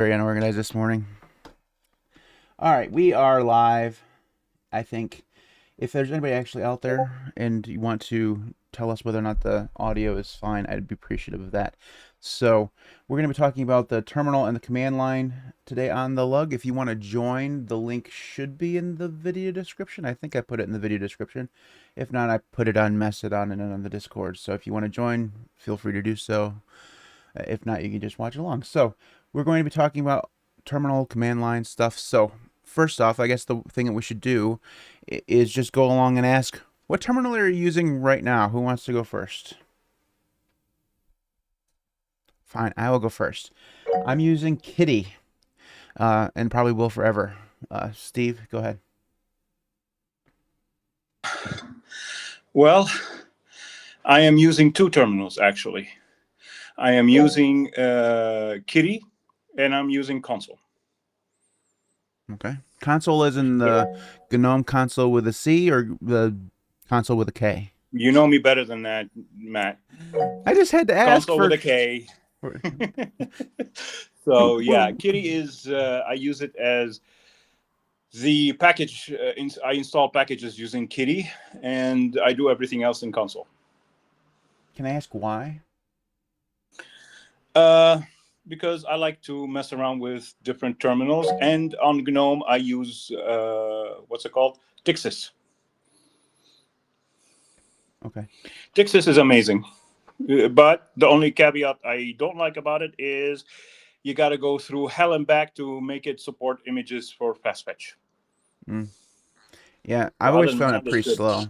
Very unorganized this morning. All right, we are live. I think if there's anybody actually out there and you want to tell us whether or not the audio is fine, I'd be appreciative of that. So we're going to be talking about the terminal and the command line today on the LUG. If you want to join, the link should be in the video description. I think I put it in the video description. If not, I put it on Mastodon and on the Discord. So if you want to join, feel free to do so. If not, you can just watch along. So we're going to be talking about terminal command line stuff. So first off, I guess the thing that we should do is just go along and ask, what terminal are you using right now? Who wants to go first? Fine, I will go first. I'm using Kitty, and probably will forever. Steve, go ahead. Well, I am using two terminals, actually. I am using Kitty, and I'm using console. Okay. Console is in the GNOME console with a C or the console with a K? You know me better than that, Matt. I just had to ask console for... with a K. So, yeah, Kitty is, I use it as the package. I install packages using Kitty, and I do everything else in console. Can I ask why? Because I like to mess around with different terminals, and on GNOME I use what's it called? Tixis. Okay. Tixis is amazing, but the only caveat I don't like about it is you got to go through hell and back to make it support images for fast fetch. Yeah, I've always found it pretty slow.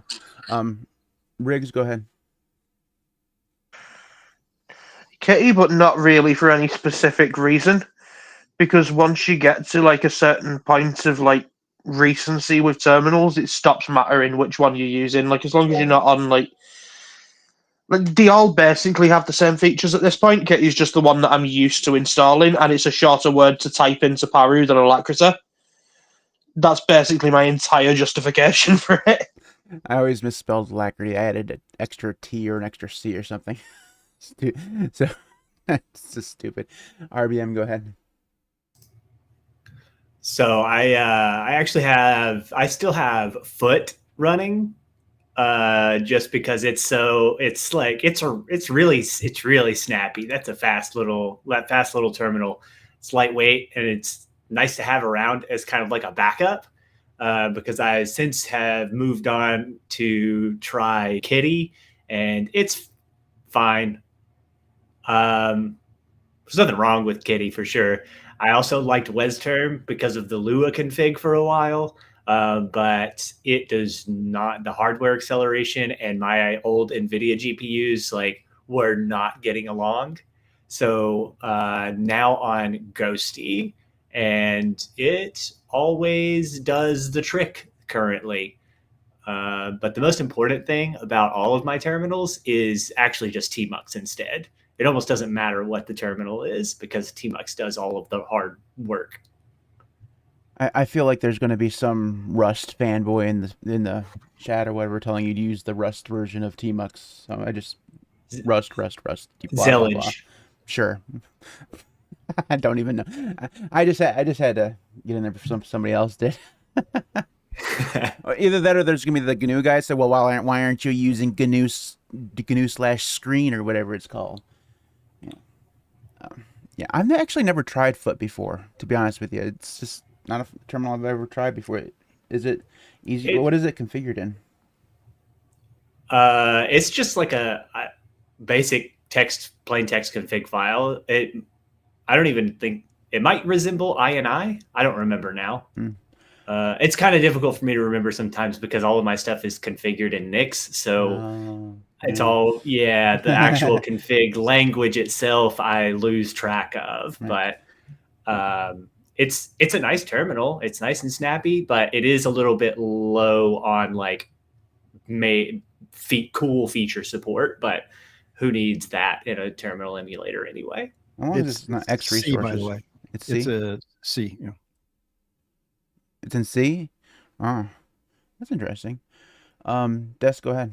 Riggs, go ahead. Kitty, but not really for any specific reason. Because once you get to like a certain point of like recency with terminals, it stops mattering which one you're using. Like as long as you're not on like they all basically have the same features at this point. Kitty's just the one that I'm used to installing, and it's a shorter word to type into Paru than Alacrity. That's basically my entire justification for it. I always misspelled Alacrity. I added an extra T or an extra C or something. So it's just stupid. RBM, go ahead. So I still have Foot running, just because it's really snappy. That's a fast little terminal. It's lightweight and it's nice to have around as kind of like a backup, because I since have moved on to try Kitty and it's fine. There's nothing wrong with Kitty for sure. I also liked WesTerm because of the Lua config for a while, but it does not. The hardware acceleration and my old NVIDIA GPUs were not getting along. So now on Ghosty, and it always does the trick currently. But the most important thing about all of my terminals is actually just Tmux instead. It almost doesn't matter what the terminal is because Tmux does all of the hard work. I feel like there's going to be some Rust fanboy in the chat or whatever telling you to use the Rust version of Tmux. So I just Rust. Blah, blah, blah. Sure. I don't even know. I just had to get in there before somebody else did. Either that or there's gonna be the GNU guy say, well, why aren't you using GNU/screen or whatever it's called? Yeah, I've actually never tried Foot before, to be honest with you. It's just not a terminal I've ever tried before. Is it easy? What is it configured in? It's just like a basic plain text config file. I don't even think it might resemble INI. I don't remember now. It's kind of difficult for me to remember sometimes because all of my stuff is configured in Nix. So it's all, the actual config language itself, I lose track of. Right. But it's a nice terminal. It's nice and snappy, but it is a little bit low on cool feature support. But who needs that in a terminal emulator anyway? It's not X resources. C, by the way. It's C? It's a C. Yeah. It's in C? Oh, that's interesting. Des, go ahead.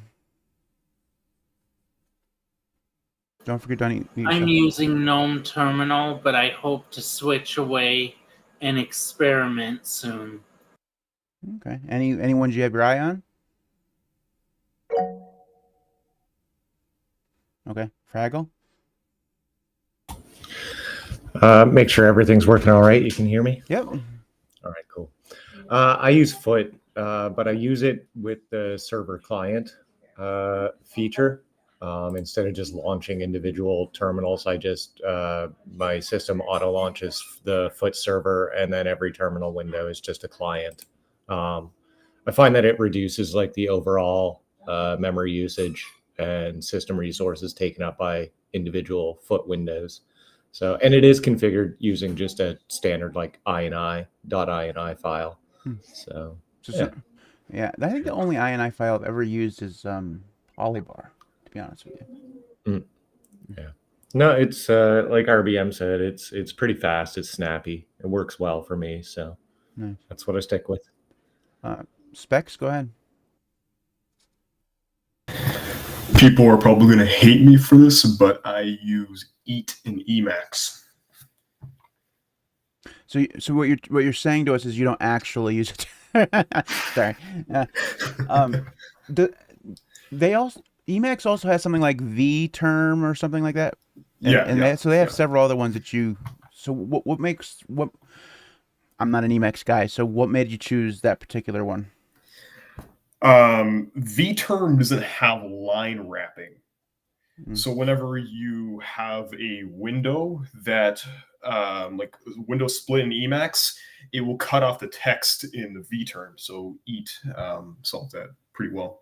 Don't forget to mute I'm yourself. using GNOME Terminal, but I hope to switch away and experiment soon. Okay. Any ones you have your eye on? Okay. Fraggle? Make sure everything's working all right. You can hear me? Yep. All right, cool. I use Foot, but I use it with the server client feature. Instead of just launching individual terminals, I just my system auto launches the Foot server, and then every terminal window is just a client. I find that it reduces like the overall memory usage and system resources taken up by individual Foot windows. So, and it is configured using just a standard like .ini file. So, yeah. I think the only INI file I've ever used is Polybar, to be honest with you. Yeah. No, it's like RBM said, it's pretty fast, it's snappy, it works well for me, so Nice. That's what I stick with. Specs, go ahead. People are probably going to hate me for this, but I use EAT and Emacs. So what you're saying to us is you don't actually use it. Sorry. They also Emacs also has something like vTerm or something like that. So they have several other ones that you. So what makes what? I'm not an Emacs guy, so what made you choose that particular one? vTerm doesn't have line wrapping. So whenever you have a window that like window split in Emacs, it will cut off the text in the vTerm. So EAT solved that pretty well.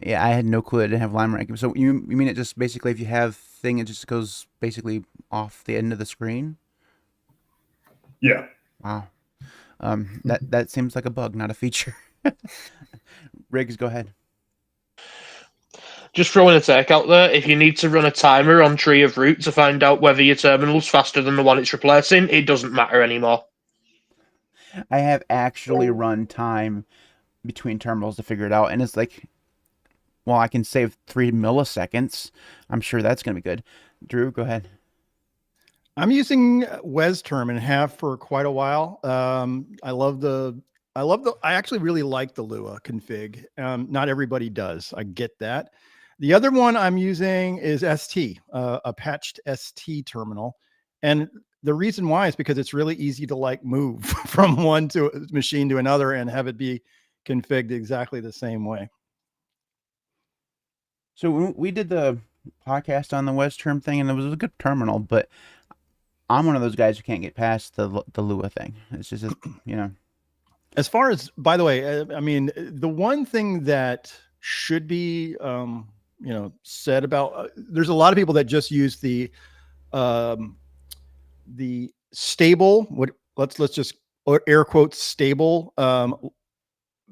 Yeah, I had no clue it didn't have line ranking. So you mean it just basically if you have thing, it just goes basically off the end of the screen? Yeah. Wow. That seems like a bug, not a feature. Riggs, go ahead. Just throwing a take out there, if you need to run a timer on Tree of Root to find out whether your terminal's faster than the one it's replacing, it doesn't matter anymore. I have actually run time between terminals to figure it out, and it's like, well, I can save 3 milliseconds. I'm sure that's going to be good. Drew, go ahead. I'm using WesTerm and have for quite a while. I actually really like the Lua config. Not everybody does. I get that. The other one I'm using is ST, a patched ST terminal. And the reason why is because it's really easy to like move from one machine to another and have it be configured exactly the same way. So we did the podcast on the WesTerm thing, and it was a good terminal, but I'm one of those guys who can't get past the Lua thing. It's just, As far as, by the way, I mean, the one thing that should be, said about, there's a lot of people that just use the stable, let's just air quotes stable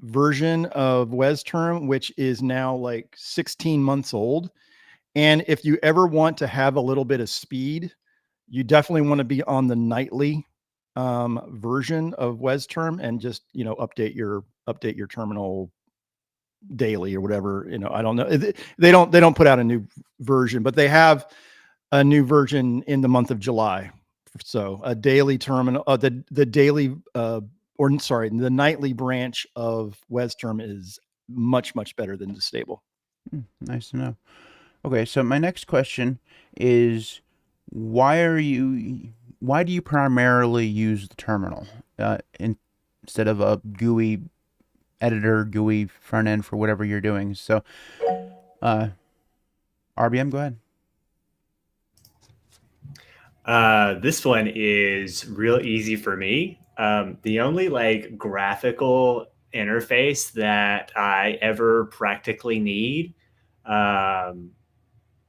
version of WesTerm, which is now like 16 months old. And if you ever want to have a little bit of speed, you definitely want to be on the nightly version of WesTerm and just, update your terminal daily or whatever. I don't know. They don't put out a new version, but they have a new version in the month of July. So a daily terminal, the nightly branch of WesTerm is much, much better than the stable. Nice to know. Okay, so my next question is, why do you primarily use the terminal instead of a GUI editor, GUI front end for whatever you're doing? So, RBM, go ahead. This one is real easy for me. The only like graphical interface that I ever practically need,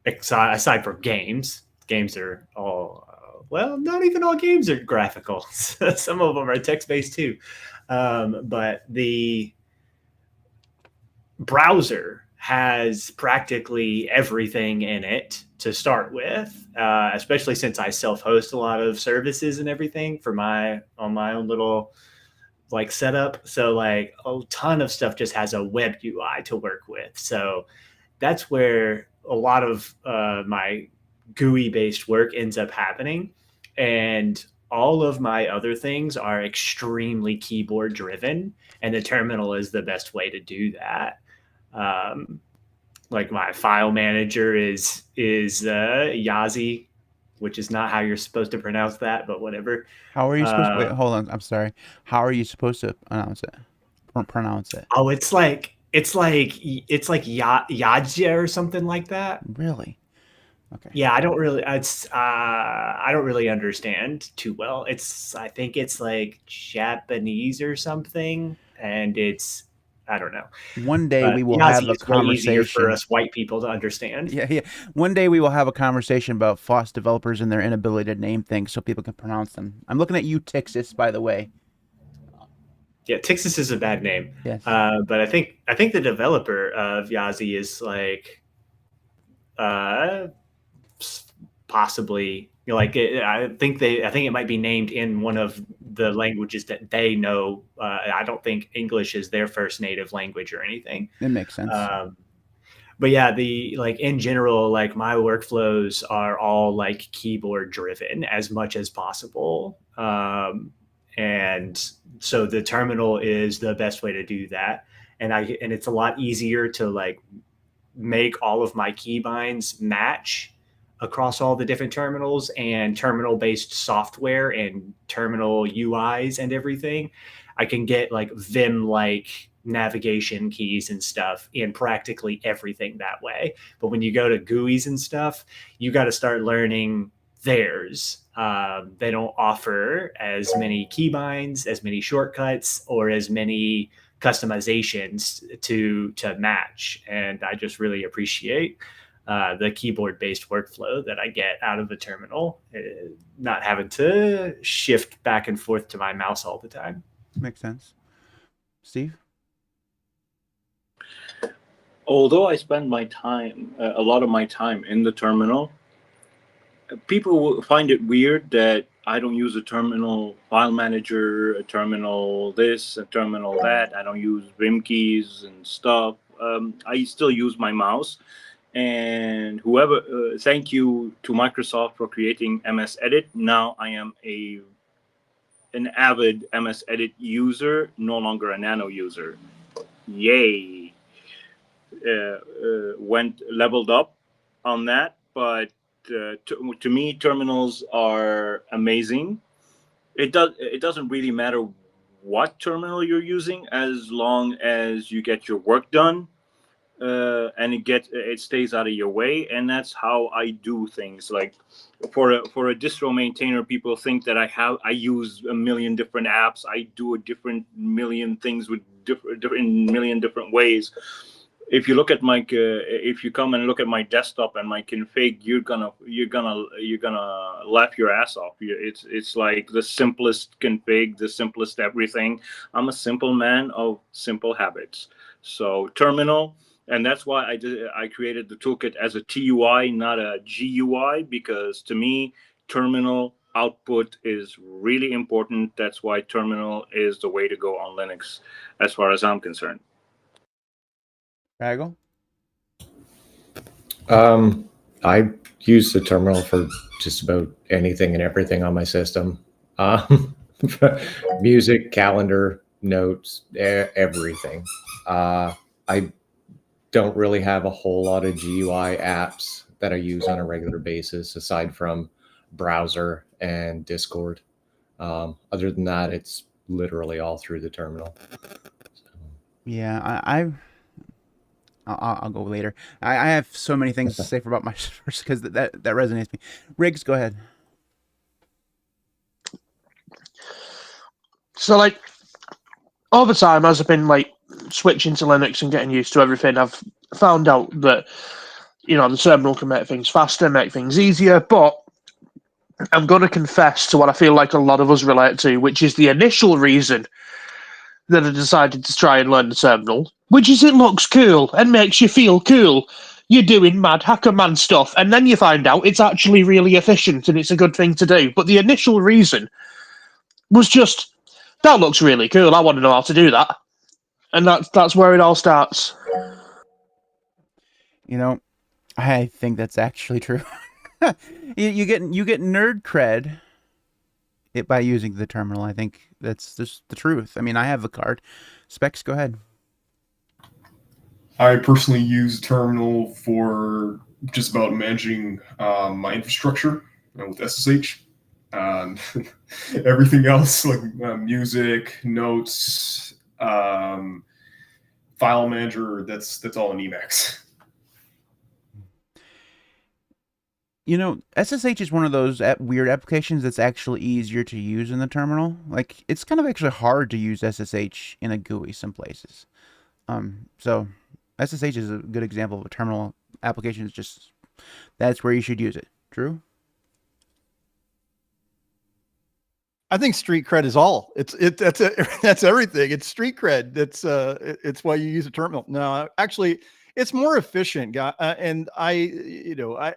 aside from games are all, well, not even all games are graphical. Some of them are text-based too. But the browser has practically everything in it to start with, especially since I self-host a lot of services and everything on my own little like setup. So like a ton of stuff just has a web UI to work with. So that's where a lot of my GUI based work ends up happening. And all of my other things are extremely keyboard driven, and the terminal is the best way to do that. Like my file manager is Yazi, which is not how you're supposed to pronounce that, but whatever. How are you supposed to, wait, hold on. I'm sorry. How are you supposed to pronounce it? Pronounce it. Oh, it's like Yaja or something like that. Really? Okay. Yeah, I don't really understand too well. I think it's like Japanese or something, and I don't know. One day But we will Yazi have a is way easier for conversation. us white people to understand. Yeah. One day we will have a conversation about FOSS developers and their inability to name things so people can pronounce them. I'm looking at you, Tixis, by the way. Yeah, Tixis is a bad name. Yes. But I think the developer of Yazi is like possibly, you know, like I think it might be named in one of the languages that they know. I don't think English is their first native language or anything. It makes sense. But yeah, in general, like my workflows are all like keyboard driven as much as possible. And so the terminal is the best way to do that. And it's a lot easier to like make all of my keybinds match across all the different terminals and terminal based software and terminal UIs and everything. I can get like Vim like navigation keys and stuff in practically everything that way. But when you go to GUIs and stuff, you got to start learning theirs. They don't offer as many keybinds, as many shortcuts, or as many customizations to match. And I just really appreciate the keyboard-based workflow that I get out of the terminal, not having to shift back and forth to my mouse all the time. Makes sense. Steve? Although I spend my time, a lot of my time in the terminal, people will find it weird that I don't use a terminal file manager, a terminal this, a terminal that. I don't use Vim keys and stuff. I still use my mouse. And thank you to Microsoft for creating MS Edit. Now I am an avid MS Edit user, no longer a Nano user. Yay! Leveled up on that, but to me, terminals are amazing. It doesn't really matter what terminal you're using as long as you get your work done. And it stays out of your way, and that's how I do things. Like for a distro maintainer, people think that I use a million different apps. I do a different million things with different million different ways. If you look at if you come and look at my desktop and my config, you're gonna laugh your ass off. It's like the simplest config, the simplest everything. I'm a simple man of simple habits. So terminal. And that's why I created the toolkit as a TUI, not a GUI, because to me, terminal output is really important. That's why terminal is the way to go on Linux, as far as I'm concerned. Bagel? I use the terminal for just about anything and everything on my system. Music, calendar, notes, everything. I don't really have a whole lot of GUI apps that I use on a regular basis, aside from browser and Discord. Other than that, it's literally all through the terminal. Yeah, I'll go later. I have so many things to say about my servers because that resonates with me. Riggs, go ahead. So, like, over time, as I've been like switching to Linux and getting used to everything, I've found out that, you know, the terminal can make things faster, make things easier, but I'm going to confess to what I feel like a lot of us relate to, which is the initial reason that I decided to try and learn the terminal, which is it looks cool and makes you feel cool. You're doing mad hacker man stuff, and then you find out it's actually really efficient and it's a good thing to do. But the initial reason was just, that looks really cool, I want to know how to do that. And that's where it all starts. You know, I think that's actually true. you get nerd cred by using the terminal. I think that's just the truth. I mean, I have a card. Specs, go ahead. I personally use Terminal for just about managing my infrastructure with SSH. Everything else, like music, notes, file manager, that's all in Emacs. You know, SSH is one of those weird applications that's actually easier to use in the terminal. Like, it's kind of actually hard to use SSH in a GUI some places. So SSH is a good example of a terminal application. It's just, that's where you should use it. Drew? I think street cred is all. That's everything. It's street cred. It's why you use a terminal. No, actually, it's more efficient, guy. And I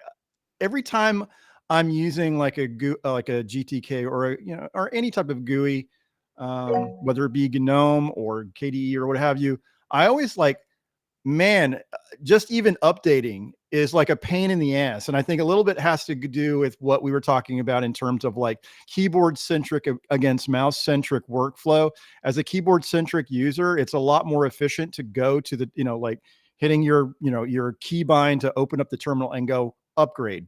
every time I'm using like a GTK or or any type of GUI, whether it be GNOME or KDE or what have you, I always man, just even updating is like a pain in the ass. And I think a little bit has to do with what we were talking about in terms of like keyboard centric against mouse centric workflow. As a keyboard centric user, it's a lot more efficient to go to the, like hitting your keybind to open up the terminal and go upgrade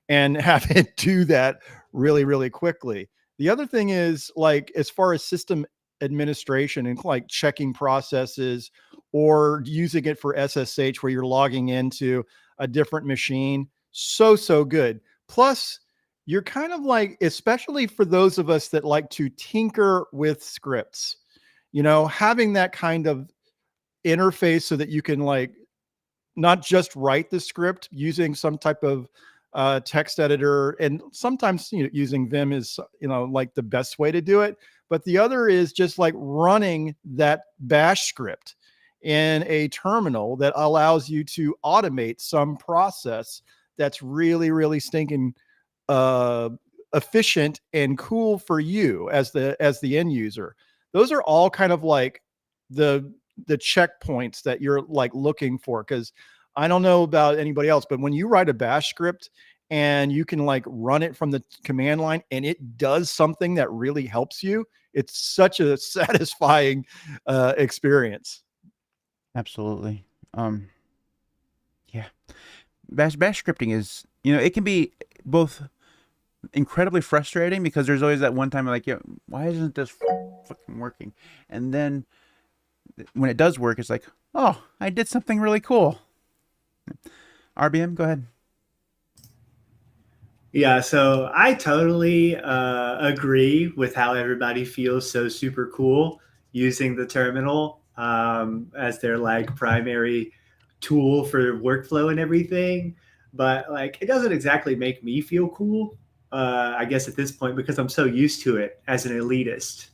and have it do that really, really quickly. The other thing is, like, as far as system administration and like checking processes or using it for SSH where you're logging into a different machine, so good. Plus, you're kind of like, especially for those of us that like to tinker with scripts, having that kind of interface so that you can like not just write the script using some type of text editor, and sometimes using Vim is like the best way to do it, but the other is just like running that bash script in a terminal that allows you to automate some process that's really, really stinking efficient and cool for you as the end user. Those are all kind of like the checkpoints that you're like looking for, because I don't know about anybody else, but when you write a bash script and you can like run it from the command line and it does something that really helps you, it's such a satisfying experience. Absolutely. Yeah. Bash scripting is, it can be both incredibly frustrating because there's always that one time like, why isn't this fucking working? And then when it does work, it's like, oh, I did something really cool. RBM, go ahead. Yeah, so I totally agree with how everybody feels so super cool using the terminal as their like primary tool for workflow and everything. But like, it doesn't exactly make me feel cool, I guess at this point, because I'm so used to it as an elitist.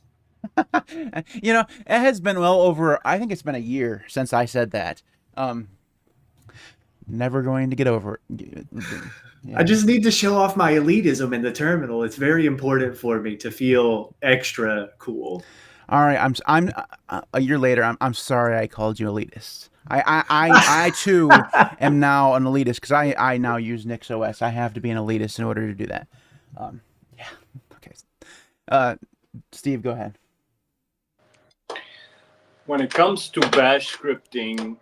It has been well over, I think it's been a year since I said that. Never going to get over it. Yeah. I just need to show off my elitism in the terminal. It's very important for me to feel extra cool. All right, I'm a year later. I'm sorry I called you elitist. I too am now an elitist because I now use NixOS. I have to be an elitist in order to do that. Yeah. Okay. Steve, go ahead. When it comes to bash scripting,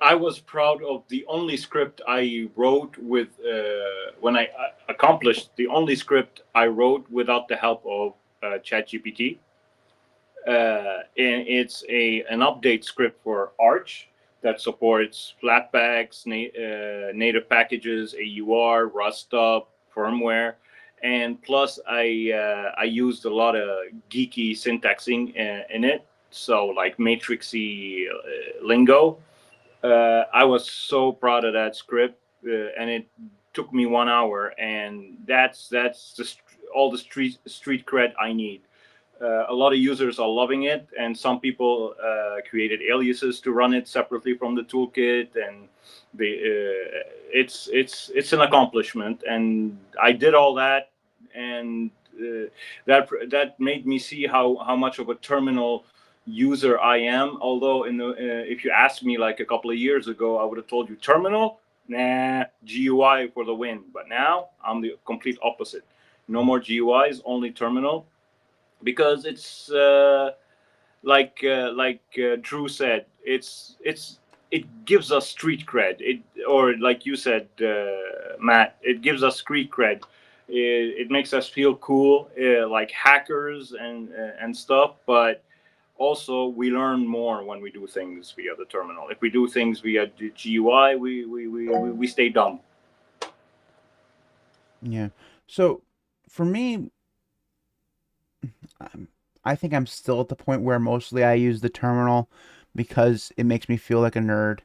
I was proud of the only script I wrote with when I accomplished the only script I wrote without the help of ChatGPT. And it's an update script for Arch that supports Flatpaks, native packages, AUR, Rust up, firmware, and plus I used a lot of geeky syntaxing in it, so like matrixy lingo. I was so proud of that script, and it took me 1 hour, and that's all the street cred I need. A lot of users are loving it, and some people created aliases to run it separately from the toolkit, and it's an accomplishment. And I did all that, and that made me see how much of a terminal user I am. Although if you asked me like a couple of years ago, I would have told you terminal, nah, GUI for the win. But now I'm the complete opposite. No more GUIs, only terminal, because it's Drew said, it gives us street cred. Or like you said, Matt, it gives us street cred. It makes us feel cool, like hackers and stuff. But also, we learn more when we do things via the terminal. If we do things via the GUI, we stay dumb. Yeah. So for me, I think I'm still at the point where mostly I use the terminal because it makes me feel like a nerd.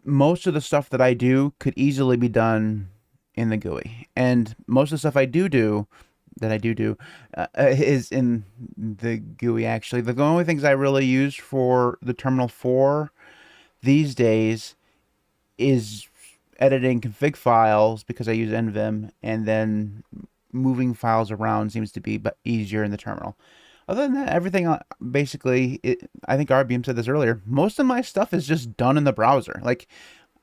Most of the stuff that I do could easily be done in the GUI, and most of the stuff I do is in the GUI. Actually, the only things I really use for the terminal for these days is editing config files because I use NVim, and then moving files around seems to be easier in the terminal. Other than that, everything basically, I think RBM said this earlier, most of my stuff is just done in the browser. Like,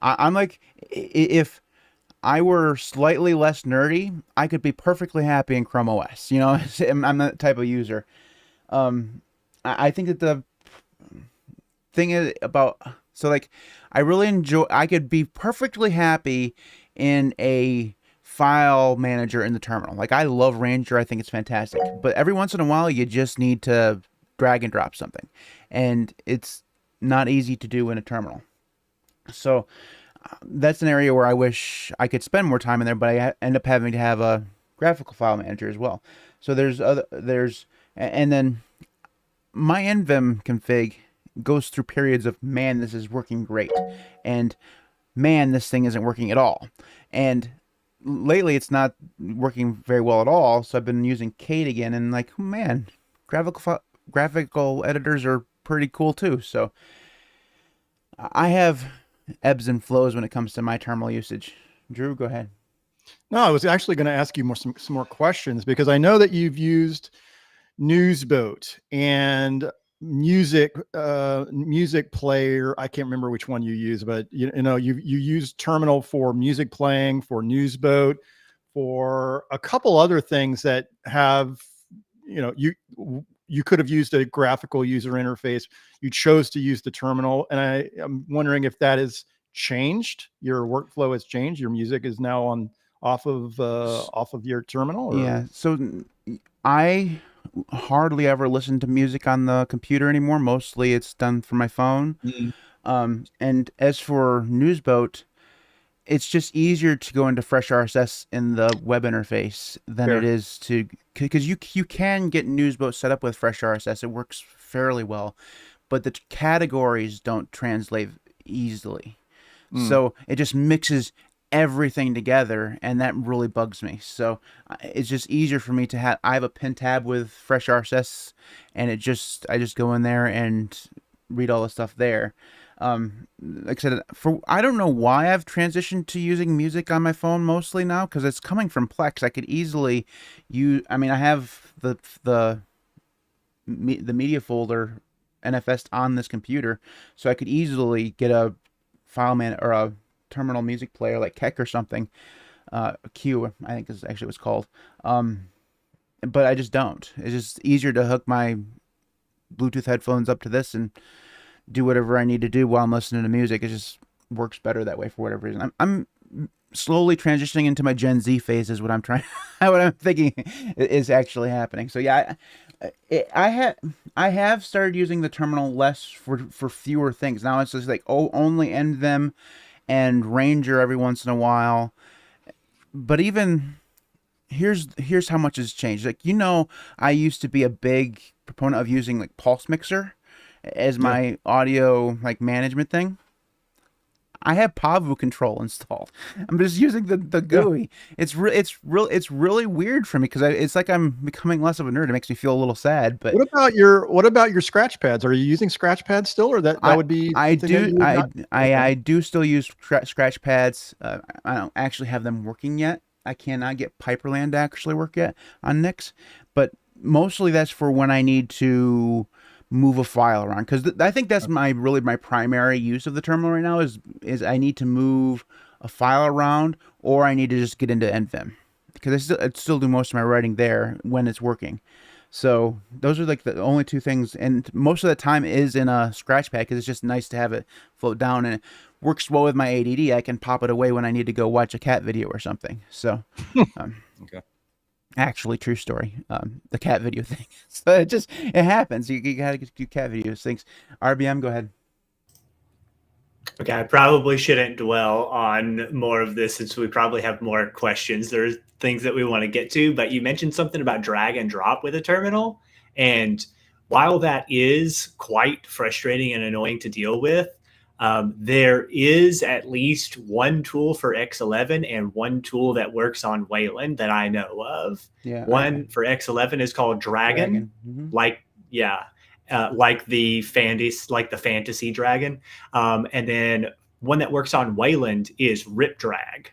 I'm like, if I were slightly less nerdy, I could be perfectly happy in Chrome OS. You know, I'm that type of user. I think that the thing is about, so like, I really enjoy, I could be perfectly happy in a file manager in the terminal. Like, I love Ranger. I think it's fantastic. But every once in a while, you just need to drag and drop something. And it's not easy to do in a terminal. So that's an area where I wish I could spend more time in there, but I end up having to have a graphical file manager as well. So and then my NVim config goes through periods of, man, this is working great, and man, this thing isn't working at all. And lately it's not working very well at all, so I've been using Kate again, and like, man, graphical editors are pretty cool too. So I have ebbs and flows when it comes to my terminal usage. Drew, go ahead. No, I was actually going to ask you some more questions, because I know that you've used Newsboat and music player. I can't remember which one you use, but you know, you use terminal for music playing, for Newsboat, for a couple other things that have, you know, you could have used a graphical user interface. You chose to use the terminal, and I'm wondering if that has changed. Your workflow has changed. Your music is now off of your terminal. Or? Yeah. So I hardly ever listen to music on the computer anymore. Mostly it's done from my phone. Mm-hmm. And as for Newsboat, it's just easier to go into Fresh RSS in the web interface than Fair. it is to, because you can get Newsboat set up with Fresh RSS. It works fairly well, but the categories don't translate easily. So it just mixes everything together, and that really bugs me. So it's just easier for me to have, I have a pin tab with Fresh RSS, and I just go in there and read all the stuff there. Like I said, I don't know why I've transitioned to using music on my phone mostly now, because it's coming from Plex. I could easily use, I mean, I have the media folder NFS on this computer, so I could easily get a file man or a terminal music player like Keck or something. Q, I think is actually what it's called. But I just don't. It's just easier to hook my Bluetooth headphones up to this and do whatever I need to do while I'm listening to music. It just works better that way for whatever reason. I'm slowly transitioning into my Gen Z phase is what I'm trying, what I'm thinking is actually happening. So yeah, I have started using the terminal less for fewer things. Now it's just like, only end them and Ranger every once in a while. But even here's how much has changed. Like, you know, I used to be a big proponent of using like Pulse Mixer as my audio like management thing. I have Pavu control installed. I'm just using the GUI. Yeah. It's really weird for me, because it's like I'm becoming less of a nerd. It makes me feel a little sad. But what about your scratch pads? Are you using scratch pads still, or that would be? I do still use scratch pads. I don't actually have them working yet. I cannot get Piperland to actually work yet on Nix, but mostly that's for when I need to move a file around, because I think that's my primary use of the terminal right now is I need to move a file around, or I need to just get into NVim, because I still do most of my writing there when it's working. So those are like the only two things, and most of the time is in a Scratchpad because it's just nice to have it float down, and it works well with my ADD. I can pop it away when I need to go watch a cat video or something. So, Okay. Actually, true story. The cat video thing. So it happens. You gotta do cat videos things. RBM, go ahead. Okay, I probably shouldn't dwell on more of this since we probably have more questions. There's things that we want to get to, but you mentioned something about drag and drop with a terminal. And while that is quite frustrating and annoying to deal with, there is at least one tool for X11 and one tool that works on Wayland that I know of. Yeah. One for X11 is called Dragon. Mhm. Like the fantasy dragon, and then one that works on Wayland is Rip Drag.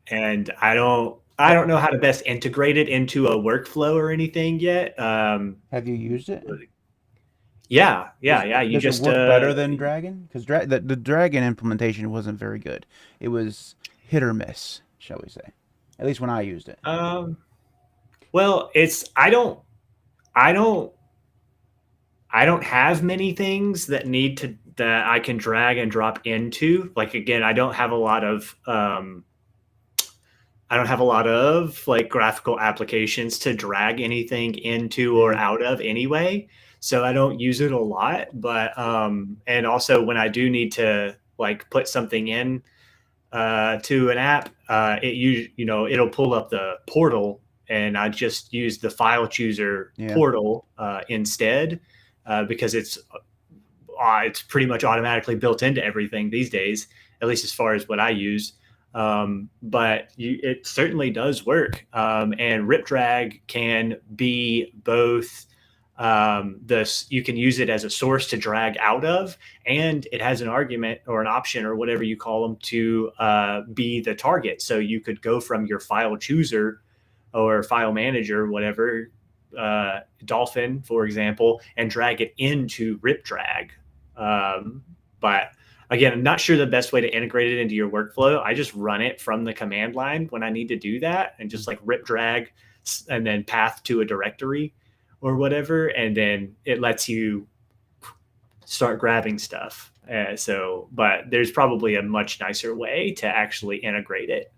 And I don't know how to best integrate it into a workflow or anything yet. Have you used it? Yeah. You Does just it work better than Dragon? Because the Dragon implementation wasn't very good. It was hit or miss, shall we say? At least when I used it. Well, I don't have many things that that I can drag and drop into. Like, again, I don't have a lot of like graphical applications to drag anything into or out of anyway. So I don't use it a lot, but and also when I do need to like put something in to an app, it'll pull up the portal, and I just use the file chooser portal instead, because it's pretty much automatically built into everything these days, at least as far as what I use. But it certainly does work. And Rip Drag can be both you can use it as a source to drag out of, and it has an argument or an option or whatever you call them to be the target. So you could go from your file chooser or file manager, whatever, Dolphin, for example, and drag it into Rip Drag. But again, I'm not sure the best way to integrate it into your workflow. I just run it from the command line when I need to do that, and just like Rip Drag and then path to a directory or whatever, and then it lets you start grabbing stuff. But there's probably a much nicer way to actually integrate it.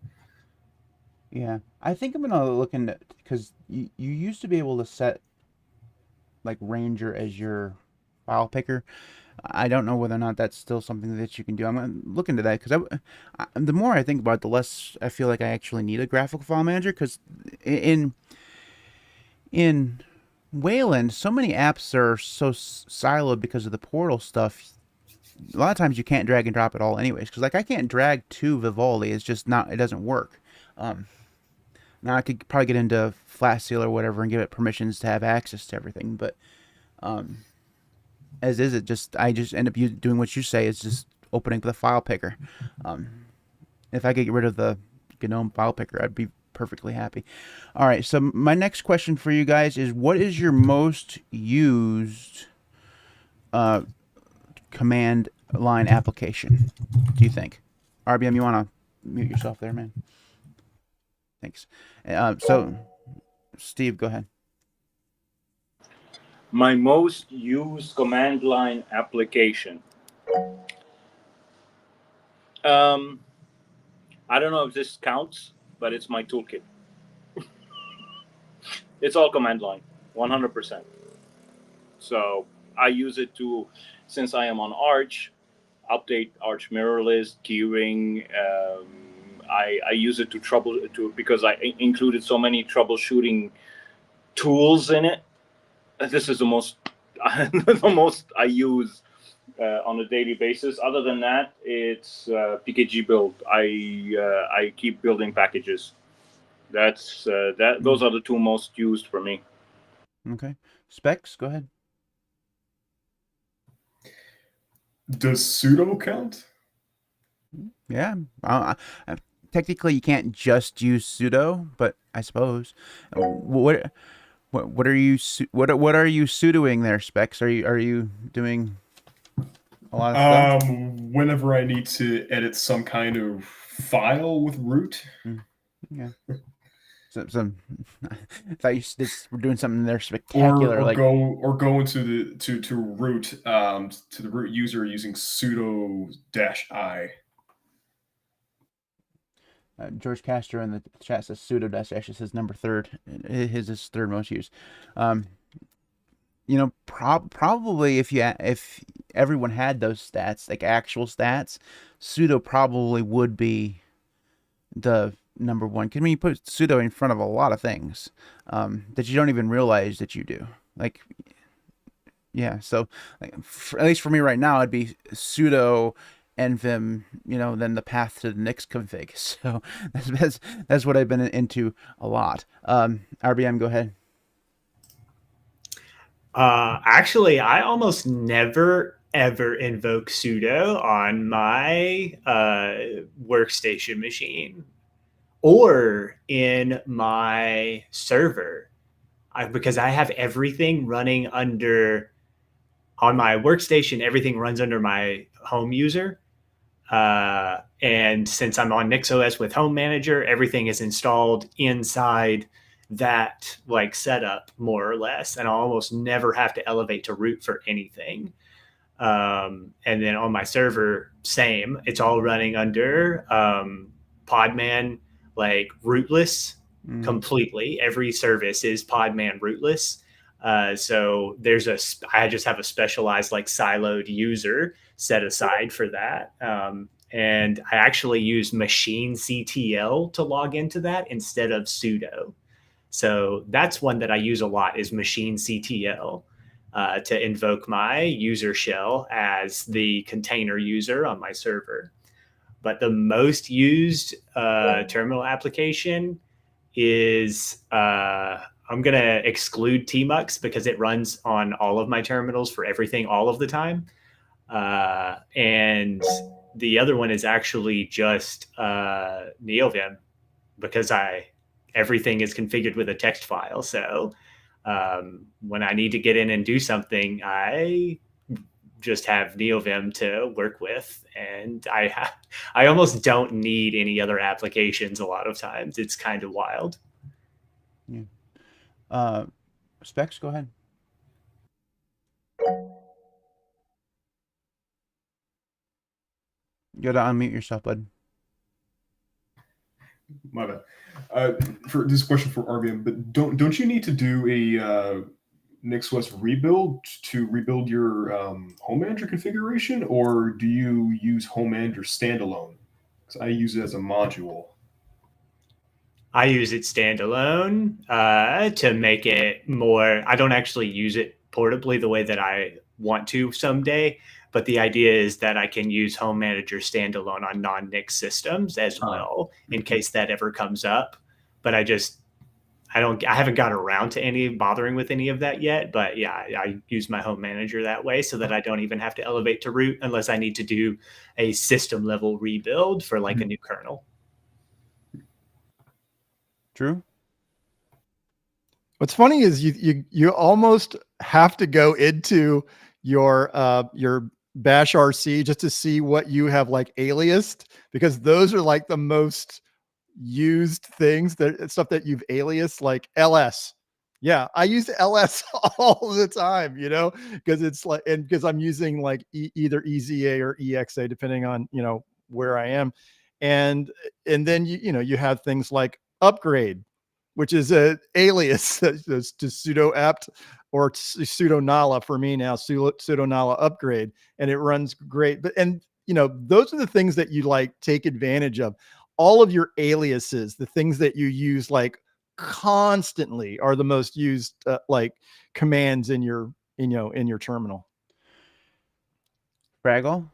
Yeah, I think I'm gonna look into, because you used to be able to set like Ranger as your file picker. I don't know whether or not that's still something that you can do. I'm gonna look into that, because the more I think about it, the less I feel like I actually need a graphical file manager. Because in Wayland, so many apps are so siloed because of the portal stuff. A lot of times you can't drag and drop it all anyways, because like I can't drag to Vivaldi. It's just not, it doesn't work. Now I could probably get into FlatSeal or whatever and give it permissions to have access to everything, but as is, I just end up doing what you say, is just opening the file picker. If I could get rid of the GNOME file picker, I'd be perfectly happy. All right, so my next question for you guys is, what is your most used command line application, do you think? RBM, you want to mute yourself there, man? Thanks. So, Steve, go ahead. My most used command line application. I don't know if this counts, but it's my toolkit. It's all command line, 100%. So I use it to, since I am on Arch, update Arch mirror list, queuing. I use it because I included so many troubleshooting tools in it. This is the most I use on a daily basis. Other than that, it's PKG build. I keep building packages. Those are the two most used for me. Okay, Specs, go ahead. Does sudo count? Yeah, technically you can't just use sudo, but I suppose. What What are you what are you sudoing there, Specs? Are you doing a lot of stuff? Whenever I need to edit some kind of file with root. Yeah. Some I thought you were doing something there Or spectacular, like go into the to root to the root user using sudo -i. George Castor in the chat says sudo dash is his number third. His is third most used. You know, probably if everyone had those stats, like actual stats, sudo probably would be the number one. I mean, you put sudo in front of a lot of things that you don't even realize that you do. Like, yeah. So, like, at least for me right now, it'd be sudo nvim, then the path to the next config. So that's what I've been into a lot. RBM, go ahead. Actually, I almost never ever invoke sudo on my workstation machine or in my server, because I have everything running under on my workstation. Everything runs under my home user. And since I'm on NixOS with Home Manager, everything is installed inside that like setup more or less, and I almost never have to elevate to root for anything. And then on my server, same. It's all running under Podman, like rootless completely. Every service is Podman rootless. So I just have a specialized like siloed user set aside for that. And I actually use machine CTL to log into that instead of sudo. So that's one that I use a lot, is machine CTL to invoke my user shell as the container user on my server. But the most used terminal application is I'm going to exclude tmux because it runs on all of my terminals for everything all of the time. And the other one is actually just NeoVim, because everything is configured with a text file. So when I need to get in and do something, I just have NeoVim to work with, and I almost don't need any other applications a lot of times. It's kind of wild. Yeah. Specs, go ahead. You gotta unmute yourself, bud. My bad. For this question for RBM, but don't you need to do a NixOS rebuild to rebuild your Home Manager configuration, or do you use Home Manager standalone? Because I use it as a module. I use it standalone to make it more. I don't actually use it portably the way that I want to someday, but the idea is that I can use Home Manager standalone on non-Nix systems as well, in case that ever comes up. But I haven't got around to bothering with any of that yet. But yeah, I use my Home Manager that way so that I don't even have to elevate to root unless I need to do a system level rebuild for like a new kernel. True. What's funny is you almost have to go into your bash RC just to see what you have like aliased, because those are like the most used things, that stuff that you've aliased, like ls. Yeah, I use ls all the time, because it's like, and because I'm using like either EZA or EXA depending on where I am, and then you have things like upgrade, which is a alias to sudo apt or sudo nala for me now, sudo nala upgrade, and it runs great. But those are the things that you like take advantage of. All of your aliases, the things that you use like constantly, are the most used like commands in your terminal. Fraggle?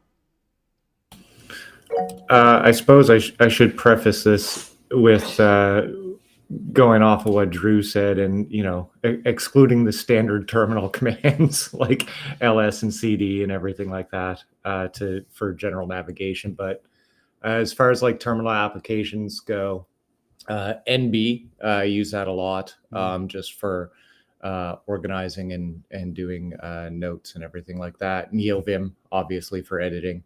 I suppose I should preface this with going off of what Drew said, and excluding the standard terminal commands like ls and cd and everything like that for general navigation. But as far as like terminal applications go, NB, I use that a lot, just for organizing and doing notes and everything like that. NeoVim, obviously, for editing.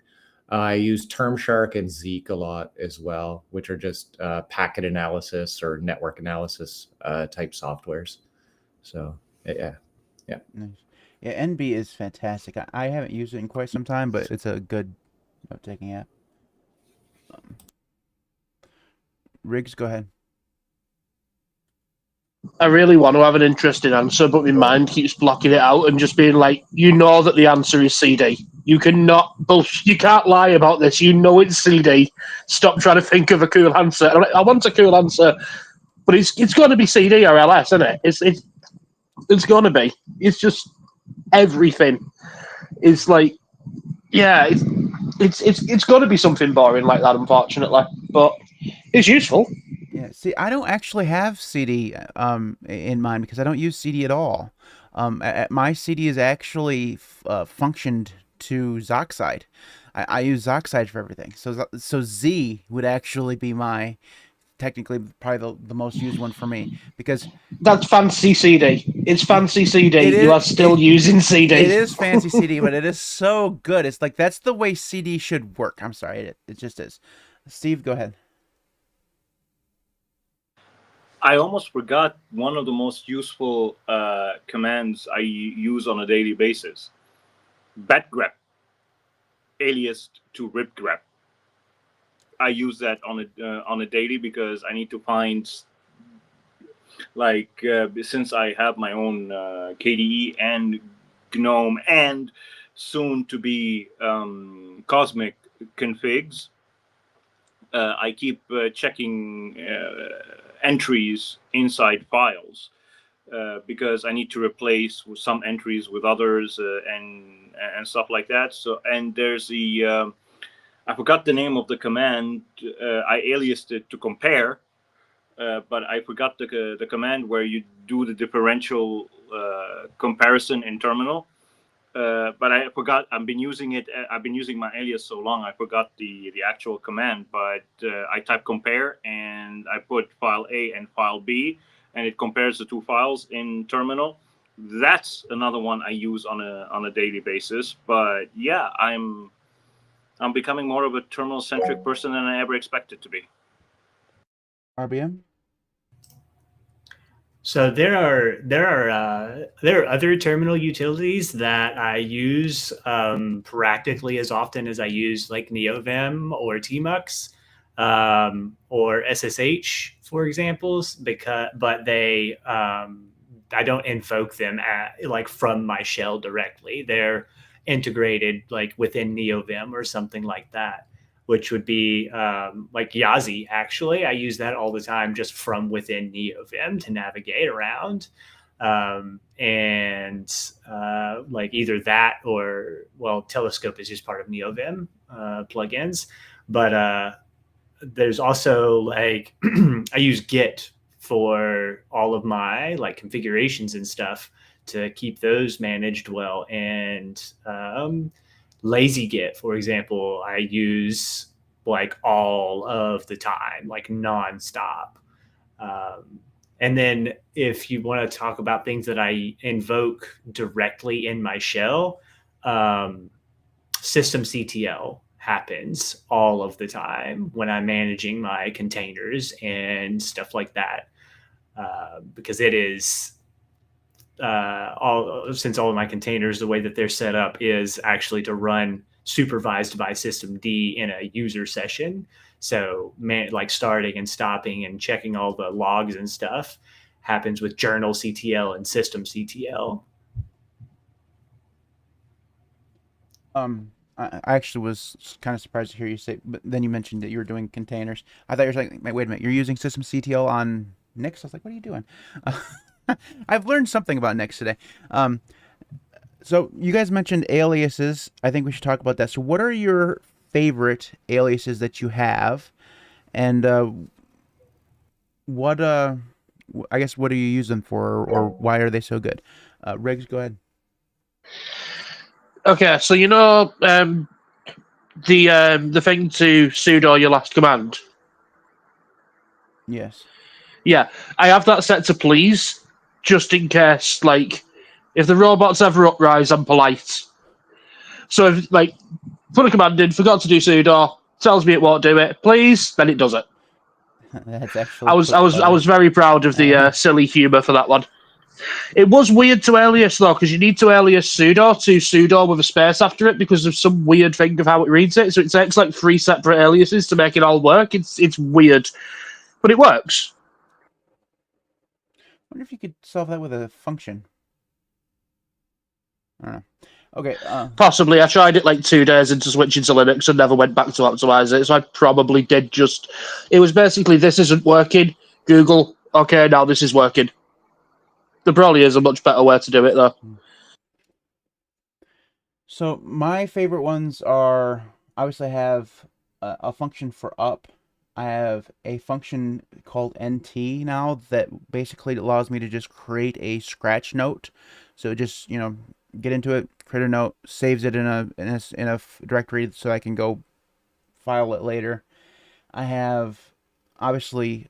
I use Termshark and Zeek a lot as well, which are just packet analysis or network analysis type softwares. So yeah. Nice. Yeah, NB is fantastic. I haven't used it in quite some time, but it's a good note-taking app. Riggs, go ahead. I really want to have an interesting answer, but my mind keeps blocking it out and just being like, you know that the answer is CD. You cannot you can't lie about this. You know it's CD. Stop trying to think of a cool answer. I want a cool answer, but it's going to be CD or LS, isn't it? It's going to be. It's just everything. It's like, yeah, it's going to be something boring like that, unfortunately, but it's useful. Yeah, see, I don't actually have CD in mind because I don't use CD at all. My CD is actually functioned to Zoxide. I use Zoxide for everything. So Z would actually be my technically probably the most used one for me because that's fancy CD. It's fancy CD. You are still using CD. It is fancy CD, but it is so good. It's like that's the way CD should work. I'm sorry, it just is. Steve, go ahead. I almost forgot one of the most useful commands I use on a daily basis. Batgrep, alias to ripgrep. I use that on a daily because I need to find, like, since I have my own KDE and GNOME and soon to be Cosmic configs. I keep checking entries inside files because I need to replace some entries with others and stuff like that. So, and there's the I forgot the name of the command. I aliased it to compare, but I forgot the command where you do the differential comparison in terminal. But I forgot. I've been using it. I've been using my alias so long. I forgot the actual command. But I type compare and I put file A and file B, and it compares the two files in terminal. That's another one I use on a daily basis. But yeah, I'm becoming more of a terminal centric person than I ever expected to be. RBM. So there are other terminal utilities that I use practically as often as I use like NeoVim or Tmux or SSH, for examples, but they I don't invoke them from my shell directly. They're integrated like within NeoVim or something like that, which would be like Yazi. Actually, I use that all the time just from within NeoVim to navigate around. Like either that or, well, Telescope is just part of NeoVim plugins. But there's also like, I use Git for all of my like configurations and stuff to keep those managed well. And LazyGit, for example, I use like all of the time, like nonstop. And then if you want to talk about things that I invoke directly in my shell, systemctl happens all of the time when I'm managing my containers and stuff like that, because it is since all of my containers, the way that they're set up is actually to run supervised by systemd in a user session. So like starting and stopping and checking all the logs and stuff happens with journalctl and systemctl. I actually was kind of surprised to hear you say, but then you mentioned that you were doing containers. I thought you were like, wait a minute, you're using systemctl on Nix? I was like, what are you doing? I've learned something about Nix today. So you guys mentioned aliases. I think we should talk about that. So what are your favorite aliases that you have? And what do you use them for, or why are they so good? Riggs, go ahead. Okay, so you know the thing to sudo your last command? Yes. Yeah, I have that set to please, just in case, like, if the robots ever uprise, I'm polite. So if, like, put a command in, forgot to do sudo, tells me it won't do it, please, then it does it. That's actually I was clever. very proud of the silly humor for that one. It was weird to alias though, because you need to alias sudo with a space after it because of some weird thing of how it reads it. So it takes like 3 separate aliases to make it all work. It's weird, but it works. I wonder if you could solve that with a function. I don't know. Okay. Possibly. I tried it like 2 days into switching to Linux and never went back to optimize it. So I probably did just. It was basically this isn't working. Google. Okay, now this is working. There probably is a much better way to do it though. So my favorite ones are obviously I have a function for up. I have a function called NT now that basically allows me to just create a scratch note. So just get into it, create a note, saves it in a directory so I can go file it later. I have obviously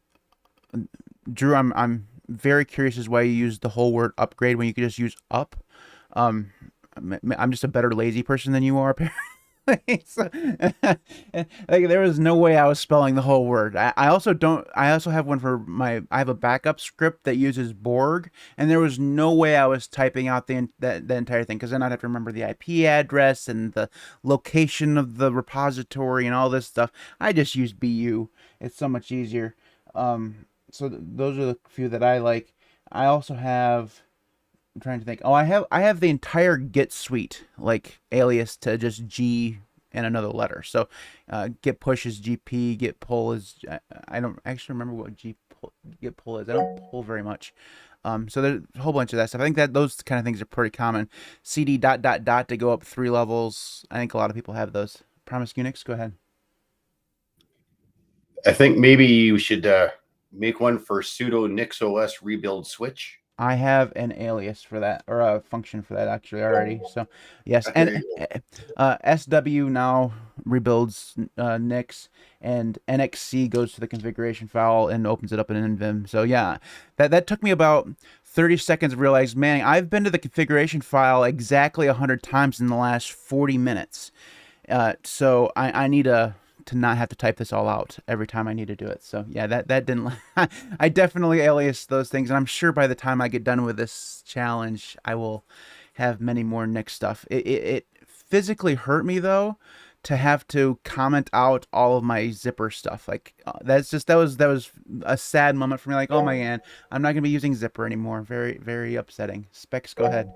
Drew. I'm very curious as why you use the whole word upgrade when you could just use up. I'm just a better lazy person than you are, apparently. So, like, there was no way I was spelling the whole word. I also have one for I have a backup script that uses Borg, and there was no way I was typing out the entire thing, because then I'd have to remember the IP address and the location of the repository and all this stuff. I just use BU. It's so much easier. So those are the few that I like. I also have. I'm trying to think. Oh, I have the entire Git suite, like alias to just G and another letter. So Git push is GP, Git pull is I don't actually remember what Git pull is. I don't pull very much. So there's a whole bunch of that stuff. I think that those kind of things are pretty common. CD ... to go up 3 levels. I think a lot of people have those. Promise Unix, go ahead. I think maybe you should make one for sudo nixos rebuild switch. I have an alias for that, or a function for that actually already. So yes, and SW now rebuilds Nix, and NXC goes to the configuration file and opens it up in NVim. So yeah, that took me about 30 seconds to realize, man, I've been to the configuration file exactly 100 times in the last 40 minutes. So I need to not have to type this all out every time I need to do it. So yeah, that didn't. I definitely alias those things, and I'm sure by the time I get done with this challenge, I will have many more Nix stuff. It physically hurt me though to have to comment out all of my zipper stuff. Like that was a sad moment for me. Like, oh my god, I'm not gonna be using zipper anymore. Very, very upsetting. Specs, go ahead.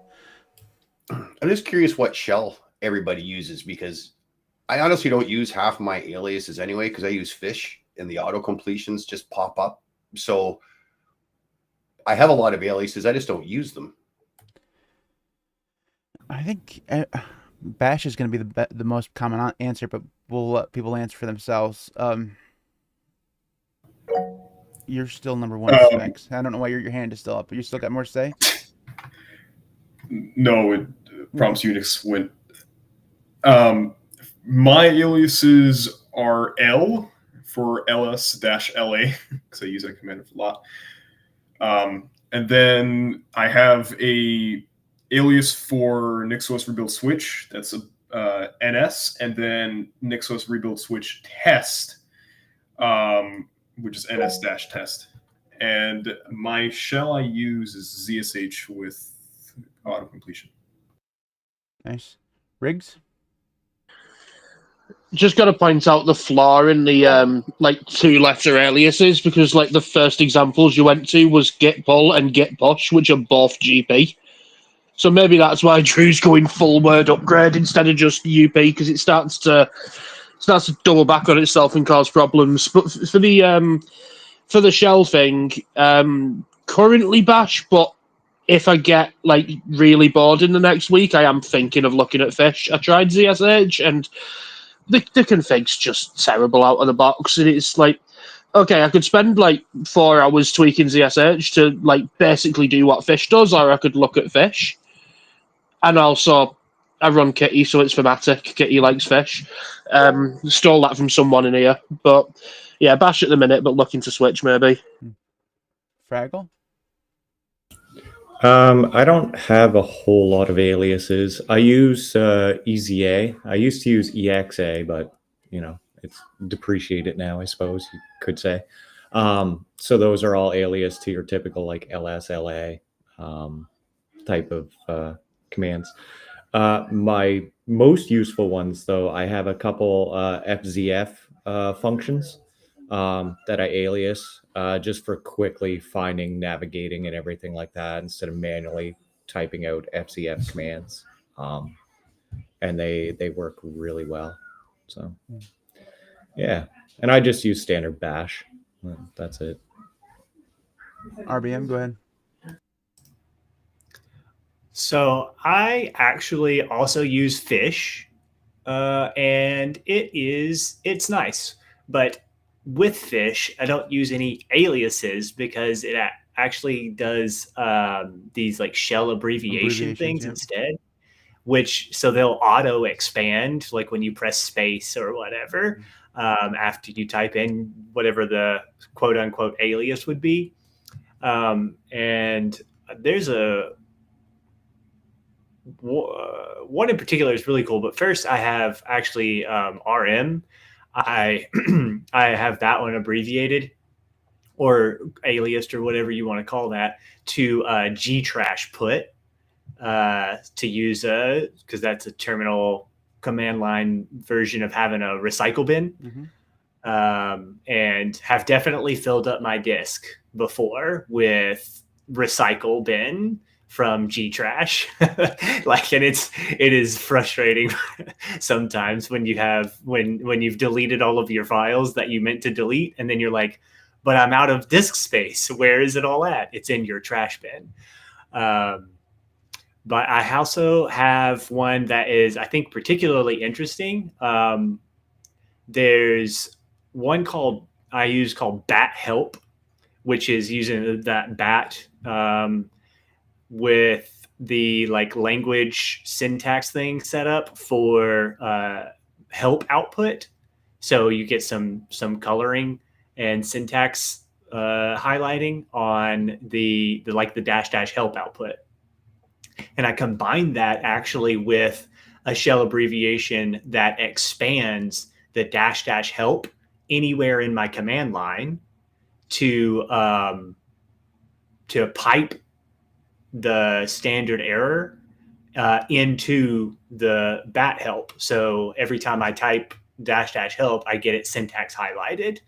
I'm just curious what shell everybody uses, because I honestly don't use half of my aliases anyway, because I use fish and the auto completions just pop up. So I have a lot of aliases. I just don't use them. I think Bash is going to be the most common answer, but we'll let people answer for themselves. You're still number one, Specs. I don't know why your hand is still up, but you still got more to say? No, Prompts Unix went. My aliases are L for ls-la, because I use that command a lot. And then I have a alias for Nixos rebuild switch. That's a NS, and then Nixos rebuild switch test, which is ns-test. And my shell I use is ZSH with auto completion. Nice. Riggs? Just got to point out the flaw in the like 2-letter aliases, because like the first examples you went to was git pull and git push, which are both GP. So maybe that's why Drew's going full word upgrade instead of just UP, because it starts to double back on itself and cause problems. But for the shell thing, currently Bash, but if I get like really bored in the next week, I am thinking of looking at fish. I tried ZSH and the config's just terrible out of the box, and it's like, okay, I could spend like 4 hours tweaking ZSH to like basically do what fish does, or I could look at fish. And also, I run Kitty, so it's thematic. Kitty likes fish. Stole that from someone in here, but yeah, Bash at the minute, but looking to switch maybe. Fraggle? I don't have a whole lot of aliases. I use EZA. I used to use EXA, but you know, it's depreciated now, I suppose you could say. So those are all alias to your typical like LSLA type of commands. My most useful ones, though, I have a couple FZF functions that I alias just for quickly finding, navigating, and everything like that instead of manually typing out FZF commands. And they work really well. So yeah, and I just use standard bash. That's it. RBM, go ahead. So I actually also use Fish, and it's nice. But with Fish, I don't use any aliases because it actually does these like shell abbreviation things instead. Which so they'll auto expand like when you press space or whatever after you type in whatever the quote unquote alias would be. And there's one in particular is really cool. But first, I have actually RM. I I have that one abbreviated or aliased or whatever you want to call that to gtrash put to use because that's a terminal command line version of having a recycle bin. And have definitely filled up my disk before with recycle bin from gtrash. And it is frustrating sometimes when you've deleted all of your files that you meant to delete, and then you're like, but I'm out of disk space. Where is it all at? It's in your trash bin. But I also have one that is, I think, particularly interesting. There's one I use called bat help, which is using that bat with the like language syntax thing set up for help output. So you get some coloring and syntax highlighting on the like the -- help output. And I combine that actually with a shell abbreviation that expands the -- help anywhere in my command line to pipe the standard error into the bat help. So every time I type -- help, I get it syntax highlighted.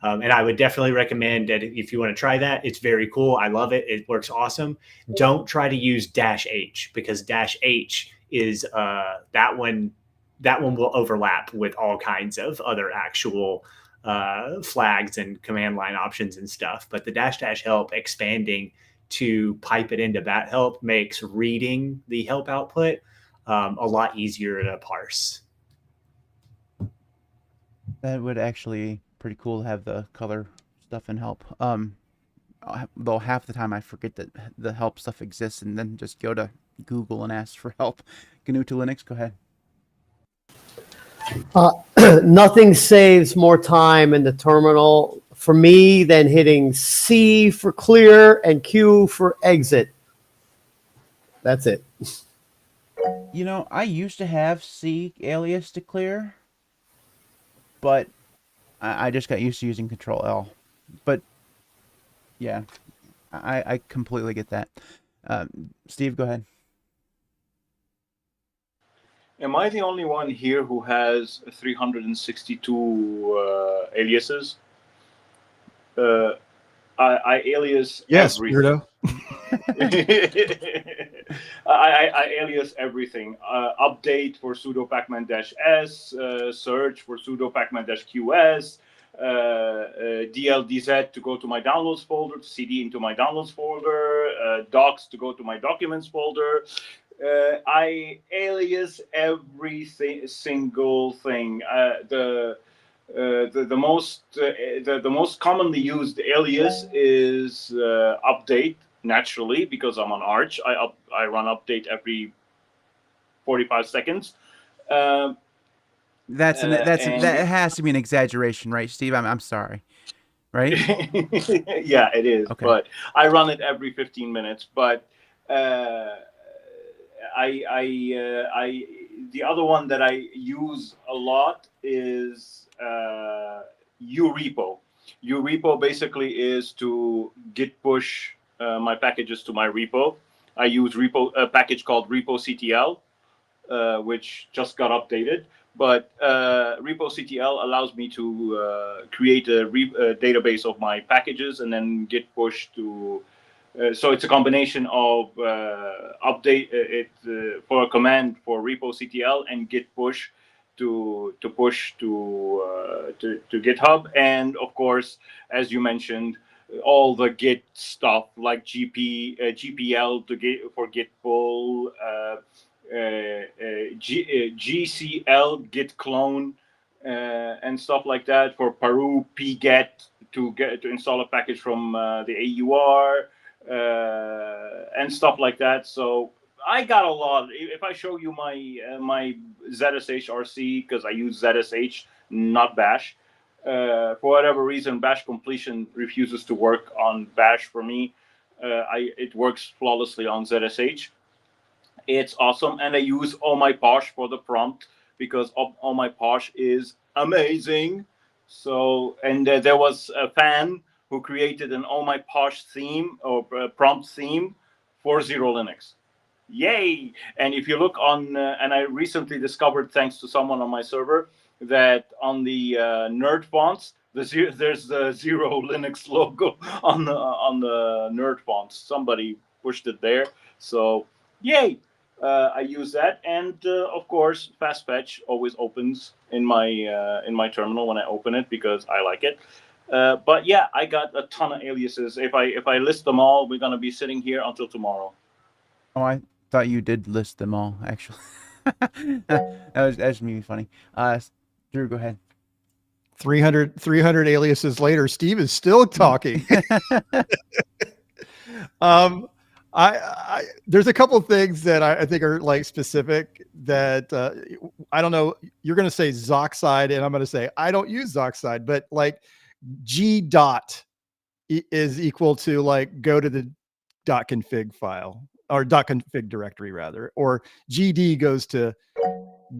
And I would definitely recommend that if you want to try that. It's very cool. I love it. It works awesome. Don't try to use -h because -h is that one will overlap with all kinds of other actual flags and command line options and stuff. But the -- help expanding to pipe it into bat help makes reading the help output a lot easier to parse. That would actually pretty cool to have the color stuff in help. Though half the time I forget that the help stuff exists and then just go to Google and ask for help. GNU to Linux, go ahead. Nothing saves more time in the terminal for me than hitting C for clear and Q for exit. That's it. You know, I used to have C alias to clear, but I just got used to using Control L. But yeah, I completely get that. Steve, go ahead. Am I the only one here who has 362 aliases? I alias everything. I alias everything. Update for sudo pacman -s, search for sudo pacman -qs, dldz to go to my downloads folder, to cd into my downloads folder, docs to go to my documents folder. I alias single thing. The most commonly used alias is update, naturally, because I'm on Arch. I run update every 45 seconds. That has to be an exaggeration, right, Steve? I'm sorry, right? Yeah, it is. Okay. But I run it every 15 minutes. But The other one that I use a lot is urepo. Urepo basically is to git push my packages to my repo. I use a package called repoctl, which just got updated. But repoctl allows me to create a database of my packages and then git push to. So it's a combination of update it for a command for repoctl and git push to push to GitHub, and of course, as you mentioned, all the Git stuff like GPL to get for Git pull, GCL Git clone, and stuff like that for Paru pget to install a package from the AUR, and stuff like that. So I got a lot. If I show you my ZSH RC, because I use ZSH, not Bash. For whatever reason, Bash completion refuses to work on Bash for me. It works flawlessly on ZSH. It's awesome, and I use All My Posh for the prompt because All My Posh is amazing. So, and there was a fan who created an All My Posh theme or prompt theme for Zero Linux. Yay! And if you look on, and I recently discovered, thanks to someone on my server, that on the nerd fonts, there's the Zero Linux logo on the nerd fonts. Somebody pushed it there, so yay! I use that, and of course, fast fetch always opens in my terminal when I open it because I like it. But yeah, I got a ton of aliases. If I list them all, we're gonna be sitting here until tomorrow. Oh, I thought you did list them all, actually. That's maybe funny. Drew, go ahead. 300 aliases later, Steve is still talking. There's a couple of things that I think are like specific that I don't know. You're going to say Zoxide, and I'm going to say I don't use Zoxide, but like G dot is equal to like go to the .config file or .config directory rather, or GD goes to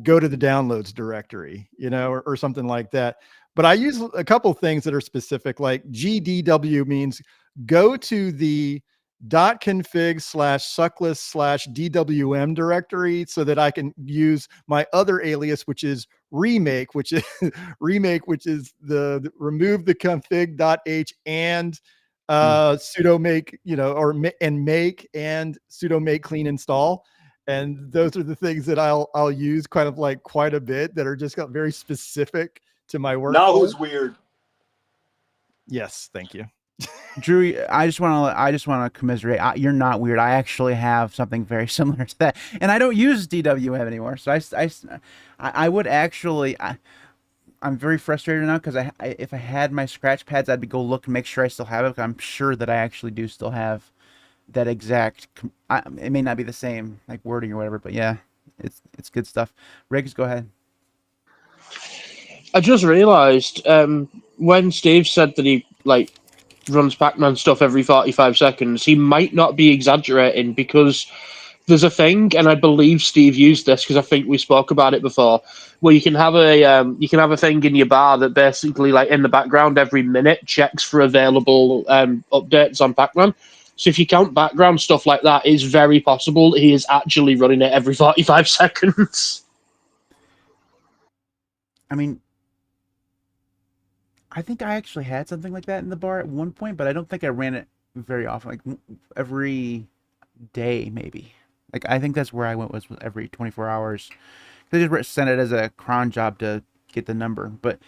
go to the downloads directory, or something like that. But I use a couple things that are specific, like GDW means go to the .config/sucklist/DWM directory so that I can use my other alias, which is remake, which is the remove the config.h and sudo make, and make and sudo make clean install. And those are the things that I'll use kind of like quite a bit that are just got very specific to my workflow. Now who's weird? Yes, thank you. Drew, I just want to commiserate. You're not weird. I actually have something very similar to that, and I don't use DWM anymore. So I would actually. I'm very frustrated now because if I had my scratch pads, I'd go look and make sure I still have it. I'm sure that I actually do still have that exact. It may not be the same like wording or whatever, but yeah, it's good stuff. Riggs, go ahead. I just realised when Steve said that he runs Pac-Man stuff every 45 seconds, he might not be exaggerating, because there's a thing, and I believe Steve used this because I think we spoke about it before, where you can have a thing in your bar that basically, like, in the background every minute checks for available updates on Pac-Man. So if you count background stuff like that, it's very possible he is actually running it every 45 seconds. I mean, I think I actually had something like that in the bar at one point, but I don't think I ran it very often, like every day maybe. Like I think that's where I went, was every 24 hours. They just sent it as a cron job to get the number. But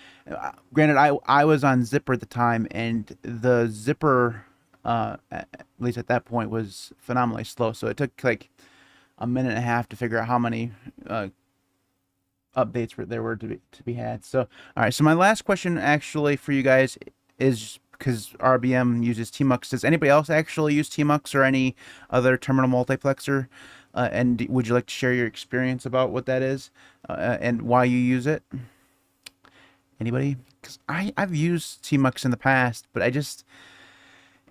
granted, I was on Zipper at the time, and the Zipper, at least at that point, was phenomenally slow. So it took like a minute and a half to figure out how many updates there were to be had. So all right, so my last question actually for you guys is, because RBM uses TMUX, does anybody else actually use TMUX or any other terminal multiplexer, and would you like to share your experience about what that is and why you use it? Anybody? Because I've used TMUX in the past, but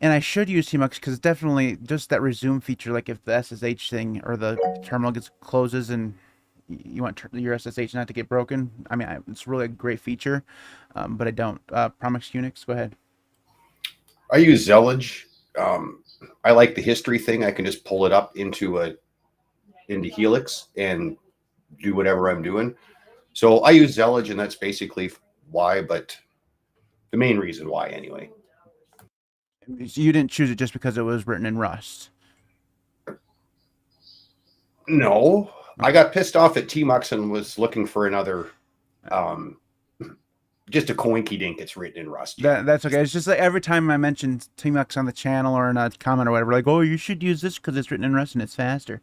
And I should use Tmux because definitely just that resume feature, like if the SSH thing or the terminal gets closes and you want your SSH not to get broken. I mean, it's really a great feature, but I don't. Promix Unix, go ahead. I use Zellage. I like the history thing. I can just pull it up into Helix and do whatever I'm doing. So I use Zellage, and that's basically why, but the main reason why anyway. So you didn't choose it just because it was written in Rust? No, I got pissed off at Tmux and was looking for another, just a coinky dink. It's written in Rust. That's okay. It's just like every time I mention Tmux on the channel or in a comment or whatever, like, oh, you should use this because it's written in Rust and it's faster.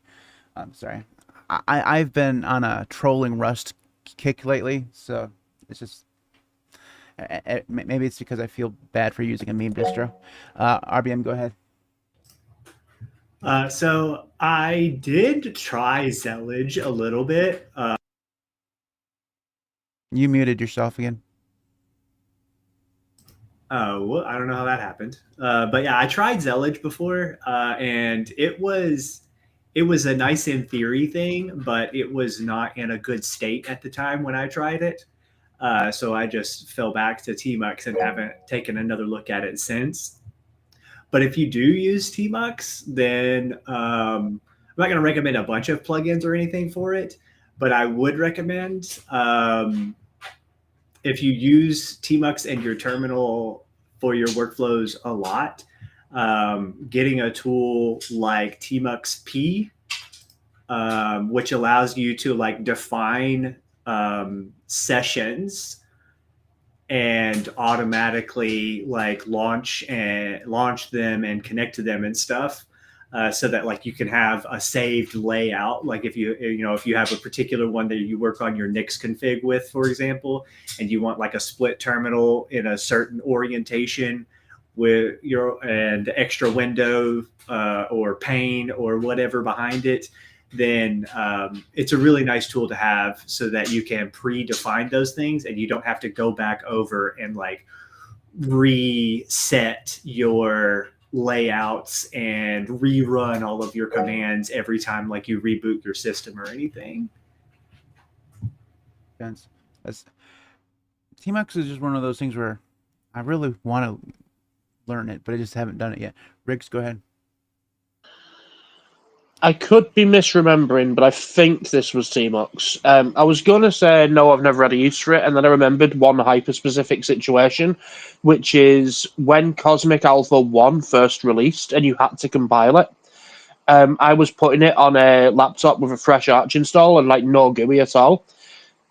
I'm sorry. I've been on a trolling Rust kick lately, so it's just maybe it's because I feel bad for using a meme distro. RBM, go ahead. So I did try Zellage a little bit. You muted yourself again. Oh, I don't know how that happened. But yeah, I tried Zellage before, and it was a nice in theory thing, but it was not in a good state at the time when I tried it. So I just fell back to Tmux and haven't taken another look at it since. But if you do use Tmux, then I'm not going to recommend a bunch of plugins or anything for it, but I would recommend if you use Tmux in your terminal for your workflows a lot, getting a tool like Tmux P, which allows you to like define sessions and automatically like launch them and connect to them and stuff, so that like you can have a saved layout. Like if you have a particular one that you work on your Nix config with, for example, and you want like a split terminal in a certain orientation with and extra window or pane or whatever behind it, then it's a really nice tool to have so that you can predefine those things and you don't have to go back over and like reset your layouts and rerun all of your commands every time like you reboot your system or anything. Tmux is just one of those things where I really want to learn it, but I just haven't done it yet. Riggs, go ahead. I could be misremembering, but I think this was Tmux. I was going to say, no, I've never had a use for it, and then I remembered one hyper-specific situation, which is when Cosmic Alpha 1 first released and you had to compile it. I was putting it on a laptop with a fresh Arch install and like no GUI at all,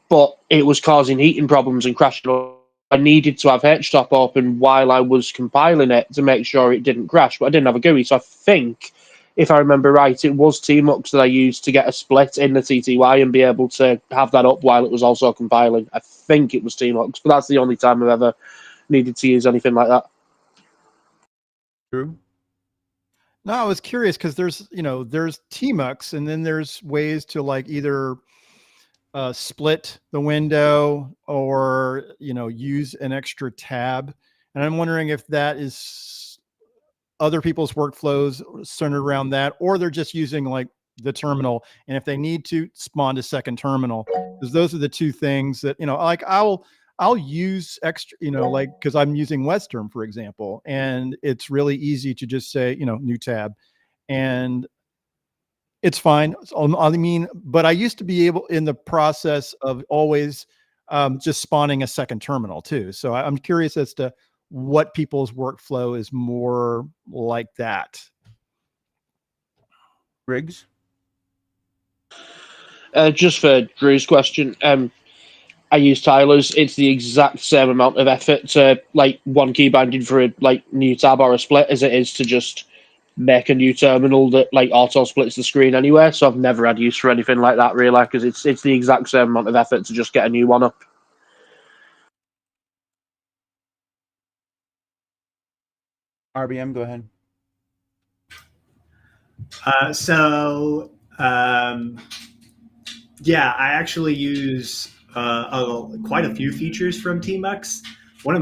but it was causing heating problems and crashing. I needed to have HTOP open while I was compiling it to make sure it didn't crash, but I didn't have a GUI, so I think, if I remember right, it was Tmux that I used to get a split in the TTY and be able to have that up while it was also compiling. I think it was Tmux, but that's the only time I've ever needed to use anything like that. True. No, I was curious because there's Tmux, and then there's ways to like either split the window or use an extra tab, and I'm wondering if that is other people's workflows centered around that, or they're just using like the terminal, and if they need to spawn a second terminal, because those are the two things that like I'll use extra, like because I'm using Western, for example, and it's really easy to just say new tab, and it's fine. I mean, but I used to be able in the process of always just spawning a second terminal too. So I'm curious as to what people's workflow is more like that. Riggs? Just for Drew's question, I use Tyler's. It's the exact same amount of effort to like one key binding for a like new tab or a split as it is to just make a new terminal that like auto splits the screen anyway. So I've never had use for anything like that really, because it's the exact same amount of effort to just get a new one up. RBM, go ahead. Yeah, I actually use quite a few features from Tmux. One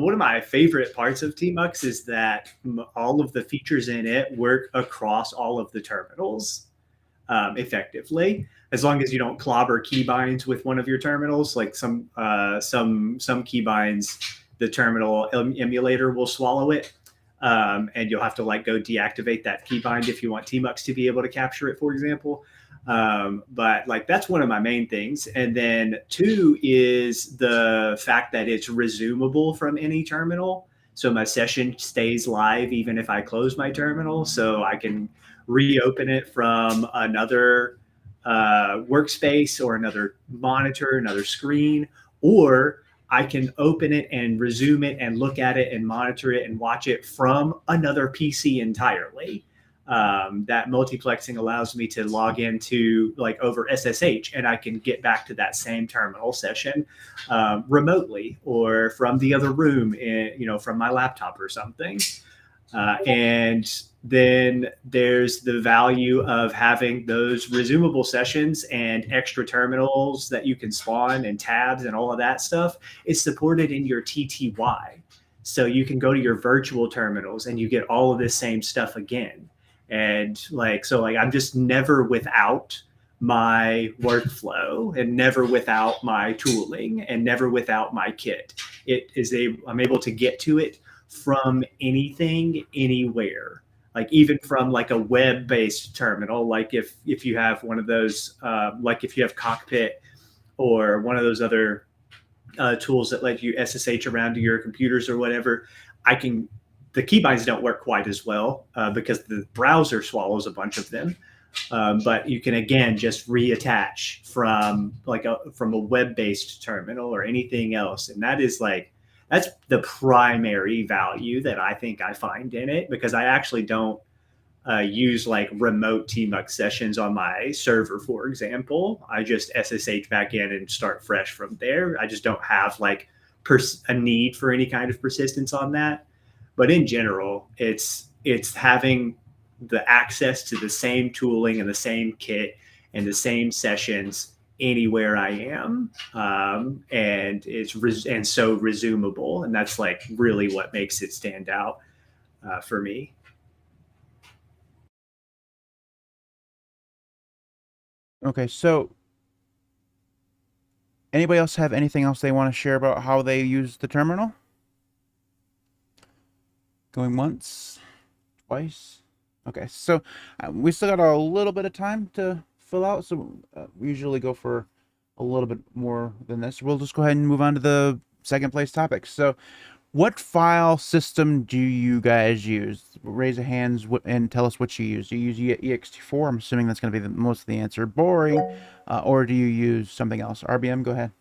one of my favorite parts of Tmux is that all of the features in it work across all of the terminals effectively, as long as you don't clobber keybinds with one of your terminals. Like some keybinds, the terminal emulator will swallow it, and you'll have to like go deactivate that keybind if you want Tmux to be able to capture it, for example. But like that's one of my main things. And then 2 is the fact that it's resumable from any terminal. So my session stays live even if I close my terminal. So I can reopen it from another workspace or another monitor, another screen, or I can open it and resume it and look at it and monitor it and watch it from another PC entirely. That multiplexing allows me to log into like over SSH, and I can get back to that same terminal session remotely or from the other room, from my laptop or something. And then there's the value of having those resumable sessions and extra terminals that you can spawn and tabs and all of that stuff is supported in your TTY. So you can go to your virtual terminals and you get all of this same stuff again. And I'm just never without my workflow and never without my tooling and never without my kit. I'm able to get to it from anything, anywhere, like even from like a web-based terminal. Like if you have one of those, like if you have Cockpit or one of those other tools that let you SSH around to your computers or whatever, the keybinds don't work quite as well because the browser swallows a bunch of them. But you can again just reattach from a web-based terminal or anything else, and that's the primary value that I think I find in it, because I actually don't use like remote Tmux sessions on my server, for example. I just SSH back in and start fresh from there. I just don't have like a need for any kind of persistence on that. But in general, it's having the access to the same tooling and the same kit and the same sessions anywhere I am, and it's so resumable, and that's like really what makes it stand out for me. Okay, so anybody else have anything else they want to share about how they use the terminal? Going once, twice. Okay, so we still got a little bit of time to fill out, so we usually go for a little bit more than this. We'll just go ahead and move on to the second place topic. So what file system do you guys use? Raise a hands and tell us what you use. Do you use ext4? I'm assuming that's going to be most of the answer. Boring. Or do you use something else? RBM, go ahead.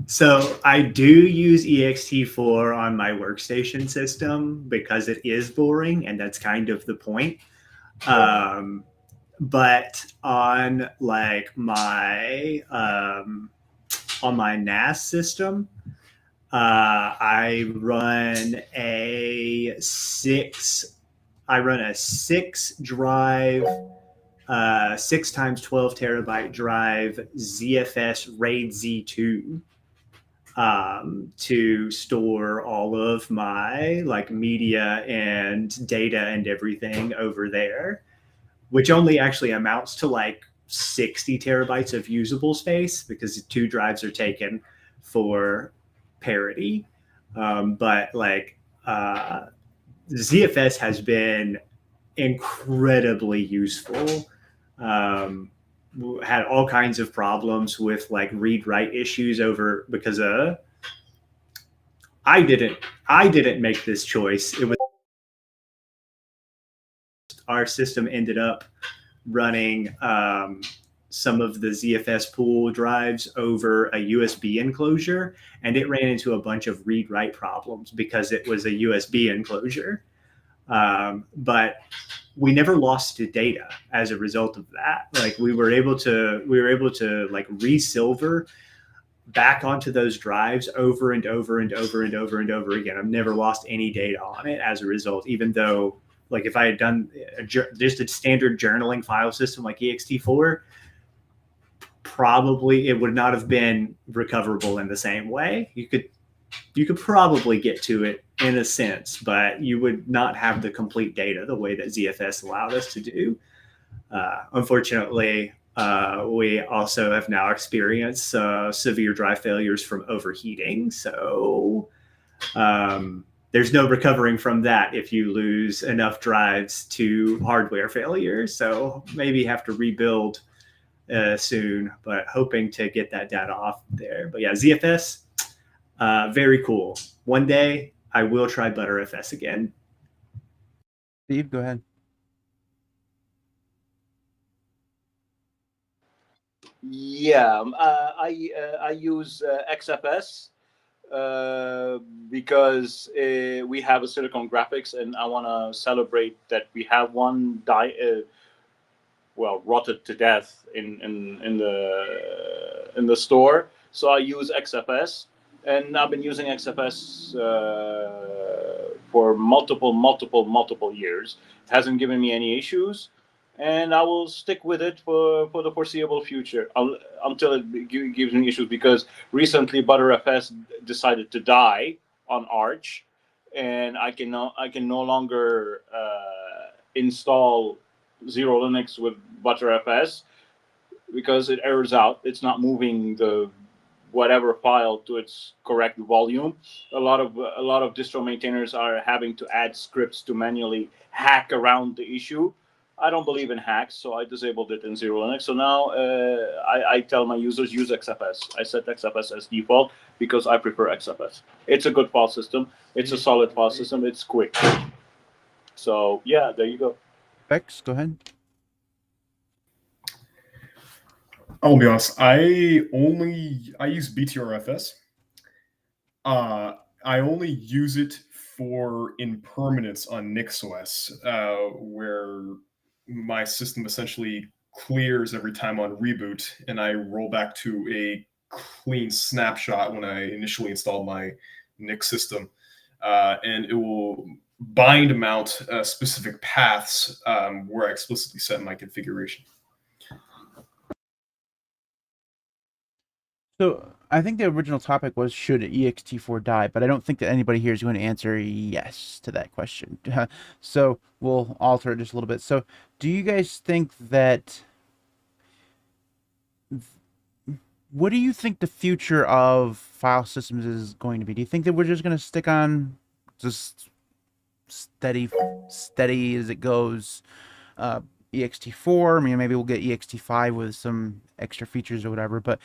So I do use ext4 on my workstation system because it is boring, and that's kind of the point. But on like my on my NAS system, I run a 6 drive, 6 times 12 terabyte drive ZFS RAID Z2 to store all of my like media and data and everything over there, which only actually amounts to like 60 terabytes of usable space because 2 drives are taken for parity. But like ZFS has been incredibly useful. Had all kinds of problems with like read-write issues because I didn't make this choice. It was our system ended up running some of the ZFS pool drives over a USB enclosure, and it ran into a bunch of read-write problems because it was a USB enclosure. But we never lost data as a result of that. Like we were able to like resilver back onto those drives over and over and over and over and over again. I've never lost any data on it as a result, even though like if I had done just a standard journaling file system like ext4, probably it would not have been recoverable in the same way. You could you could probably get to it in a sense, but you would not have the complete data the way that ZFS allowed us to do. Unfortunately, we also have now experienced severe drive failures from overheating. So there's no recovering from that if you lose enough drives to hardware failure. So maybe have to rebuild soon, but hoping to get that data off there. But yeah, ZFS, very cool. One day I will try ButterFS again. Steve, go ahead. Yeah, I use XFS because we have a Silicon Graphics, and I want to celebrate that we have one rotted to death in the store. So I use XFS, and I've been using XFS for multiple years. It hasn't given me any issues, and I will stick with it for the foreseeable future until it gives me issues. Because recently ButterFS decided to die on Arch, and I can no longer install Zero Linux with ButterFS because it errors out. It's not moving the whatever file to its correct volume. A lot of distro maintainers are having to add scripts to manually hack around the issue. I don't believe in hacks, so I disabled it in Zero Linux. So now I tell my users use XFS. I set XFS as default because I prefer XFS. It's a good file system. It's a solid file system. It's quick. So yeah, there you go. Bex, go ahead. I'll be honest. I use BTRFS. I only use it for impermanence on NixOS, where my system essentially clears every time on reboot, and I roll back to a clean snapshot when I initially installed my Nix system, and it will bind mount specific paths where I explicitly set in my configuration. So I think the original topic was, should ext4 die? But I don't think that anybody here is going to answer yes to that question. So we'll alter it just a little bit. So do you guys think that... What do you think the future of file systems is going to be? Do you think that we're just going to stick on just steady as it goes, ext4? I mean, maybe we'll get ext5 with some extra features or whatever, but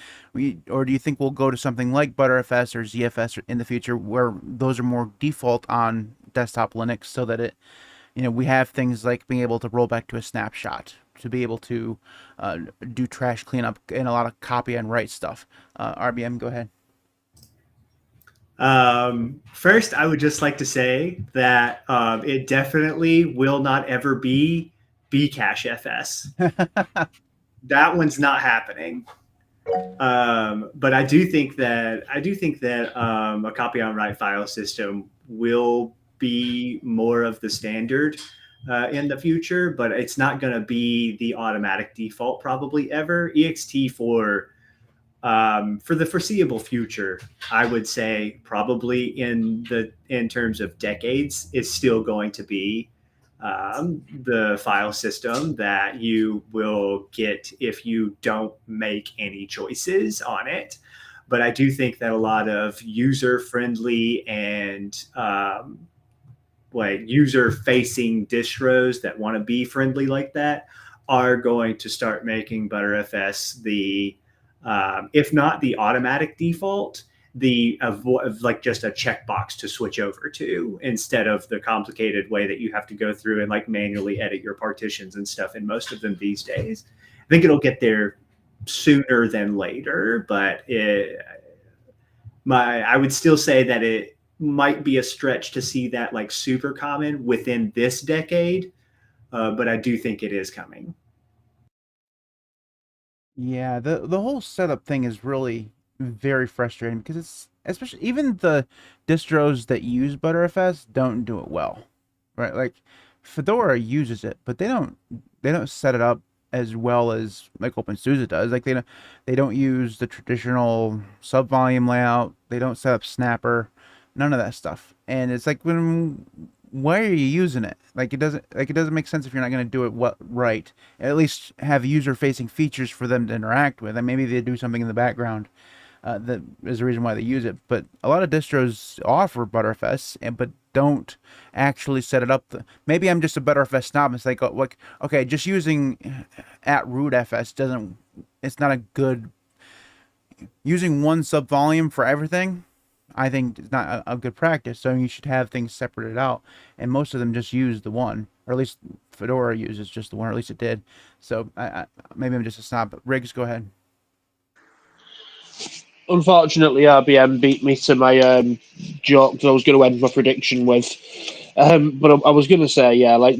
or do you think we'll go to something like ButterFS or ZFS in the future, where those are more default on desktop Linux, so that it, we have things like being able to roll back to a snapshot, to be able to do trash cleanup and a lot of copy and write stuff? RBM, go ahead. First, I would just like to say that it definitely will not ever be Bcache-FS. That one's not happening. But I do think that a copy on write file system will be more of the standard in the future, but it's not going to be the automatic default probably ever. ext4 for the foreseeable future, I would say probably in terms of decades, is still going to be the file system that you will get if you don't make any choices on it. But I do think that a lot of user-friendly and user-facing distros that want to be friendly like that are going to start making ButterFS the if not the automatic default, like just a checkbox to switch over to, instead of the complicated way that you have to go through and like manually edit your partitions and stuff in most of them these days. I think it'll get there sooner than later, but I would still say that it might be a stretch to see that like super common within this decade, but I do think it is coming. Yeah, the whole setup thing is really very frustrating, because it's, especially even the distros that use ButterFS don't do it well, right? Like Fedora uses it, but they don't set it up as well as like OpenSUSE does. Like they don't use the traditional subvolume layout. They don't set up Snapper. none of that stuff. And it's like, why are you using it? Like it doesn't make sense if you're not going to do it right. At least have user facing features for them to interact with, and maybe they do something in the background that is the reason why they use it. But a lot of distros offer BTRFS, but don't actually set it up. Maybe I'm just a BTRFS snob. It's like, okay, just using @rootfs doesn't. It's not a good. Using one sub volume for everything, I think it's not a good practice. So you should have things separated out, and most of them just use the one, or at least Fedora uses just the one, or at least it did. So maybe I'm just a snob. But Riggs, go ahead. Unfortunately, RBM beat me to my joke that I was going to end my prediction with. But I was going to say, yeah, like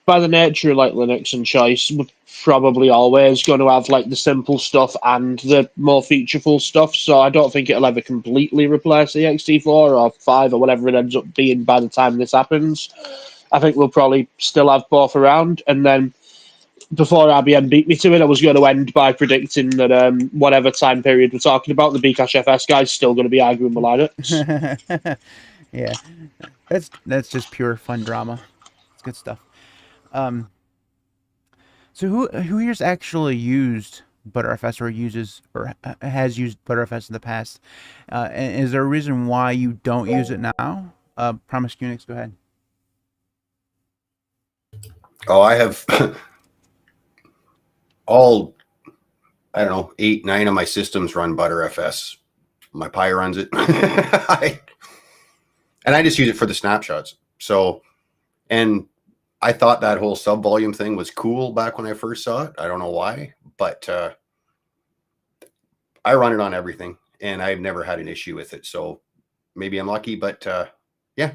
by the nature of like Linux and choice, we're probably always going to have like the simple stuff and the more featureful stuff. So I don't think it'll ever completely replace the ext4 or 5 or whatever it ends up being by the time this happens. I think we'll probably still have both around. And then before RBM beat me to it, I was going to end by predicting that whatever time period we're talking about, the BTRFS guy's still going to be arguing with Linux. Yeah, that's just pure fun drama. It's good stuff. So who here's actually used BTRFS or uses or has used BTRFS in the past? And is there a reason why you don't use it now? Promise Unix, go ahead. Oh, I have all, I don't know, 8, 9 of my systems run BTRFS. My Pi runs it. And I just use it for the snapshots. So, and I thought that whole sub volume thing was cool back when I first saw it. I don't know why, but I run it on everything and I've never had an issue with it. So maybe I'm lucky, but yeah.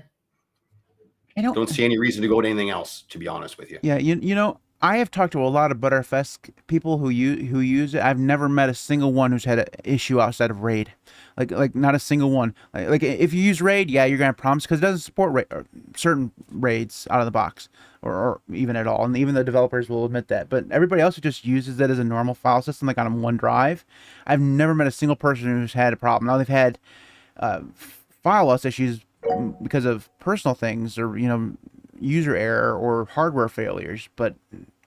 I don't see any reason to go to anything else, to be honest with you. Yeah, you know, I have talked to a lot of BTRFS people who use it. I've never met a single one who's had an issue outside of RAID. Like not a single one. Like if you use RAID, yeah, you're gonna have problems because it doesn't support certain RAIDs out of the box, or even at all. And even the developers will admit that. But everybody else who just uses it as a normal file system, like on OneDrive, I've never met a single person who's had a problem. Now they've had file loss issues because of personal things, or user error or hardware failures, but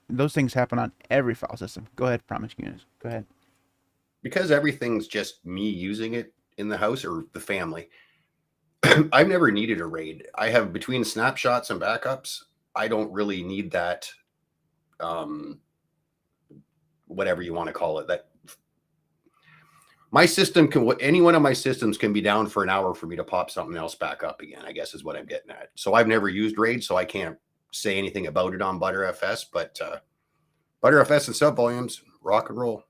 those things happen on every file system. Go ahead, Promise Unix. Go ahead. Because everything's just me using it in the house or the family, I've never needed a RAID. I have, between snapshots and backups, I don't really need that, whatever you want to call it. That my system can, any one of my systems can be down for an hour for me to pop something else back up again, I guess is what I'm getting at. So I've never used RAID, so I can't say anything about it on BTRFS, but BTRFS and sub volumes, rock and roll.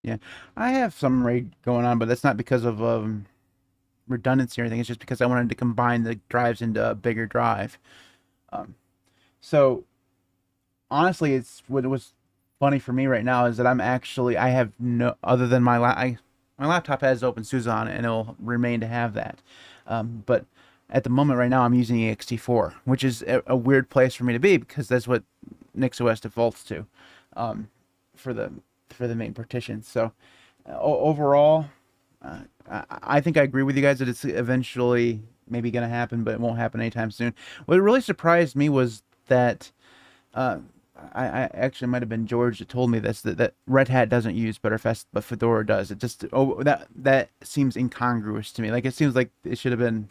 Yeah, I have some RAID going on, but that's not because of redundancy or anything. It's just because I wanted to combine the drives into a bigger drive. So honestly, it's what was funny for me right now is that I have no, other than my laptop has OpenSUSE on it, and it'll remain to have that. But at the moment right now, I'm using ext4, which is a weird place for me to be because that's what NixOS defaults to for the main partition. So overall, I think I agree with you guys that it's eventually maybe going to happen, but it won't happen anytime soon. What really surprised me was that I actually might have been George that told me this, that Red Hat doesn't use BTRFS, but Fedora does. It just that seems incongruous to me. Like it seems like it should have been.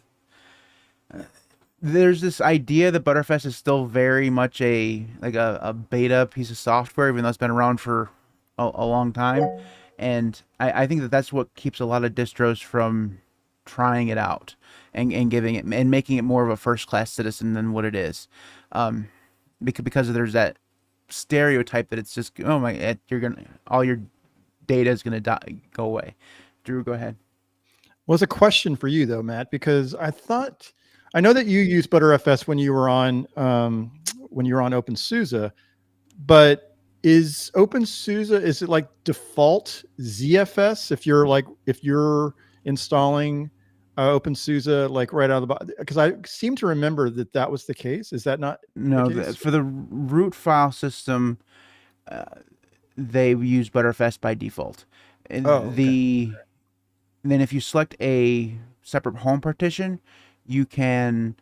There's this idea that BTRFS is still very much a beta piece of software, even though it's been around for a long time, and I think that's what keeps a lot of distros from trying it out and giving it and making it more of a first-class citizen than what it is, because there's that stereotype that it's just all your data is gonna go away. Drew, go ahead. Well, it's a question for you though, Matt, because I know that you use BTRFS when you were on OpenSUSE, but is OpenSUSE, is it like default ZFS if you're installing OpenSUSE like right out of the box? Because I seem to remember that was the case. Is that not? No, for the root file system, they use BTRFS by default. And then if you select a separate home partition, you can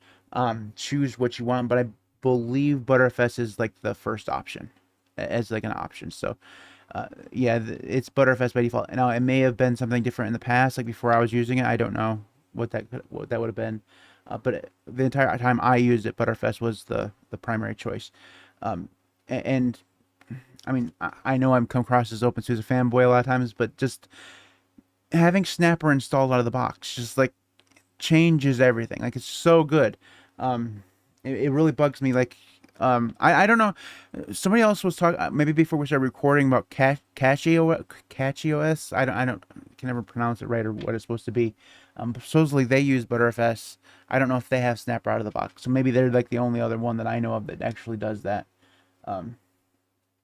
choose what you want, but I believe BTRFS is like the first option as like an option. So yeah, it's BTRFS by default. Now it may have been something different in the past, like before I was using it. I don't know what that would have been, but the entire time I used it, BTRFS was the primary choice. And I mean, I know I'm come across as OpenSUSE fanboy a lot of times, but just having Snapper installed out of the box just like changes everything. Like, it's so good. It really bugs me. Like, I don't know. Somebody else was talking maybe before we started recording about CatchyOS. I don't can never pronounce it right or what it's supposed to be. Supposedly they use BTRFS. I don't know if they have Snapper out of the box. So maybe they're like the only other one that I know of that actually does that.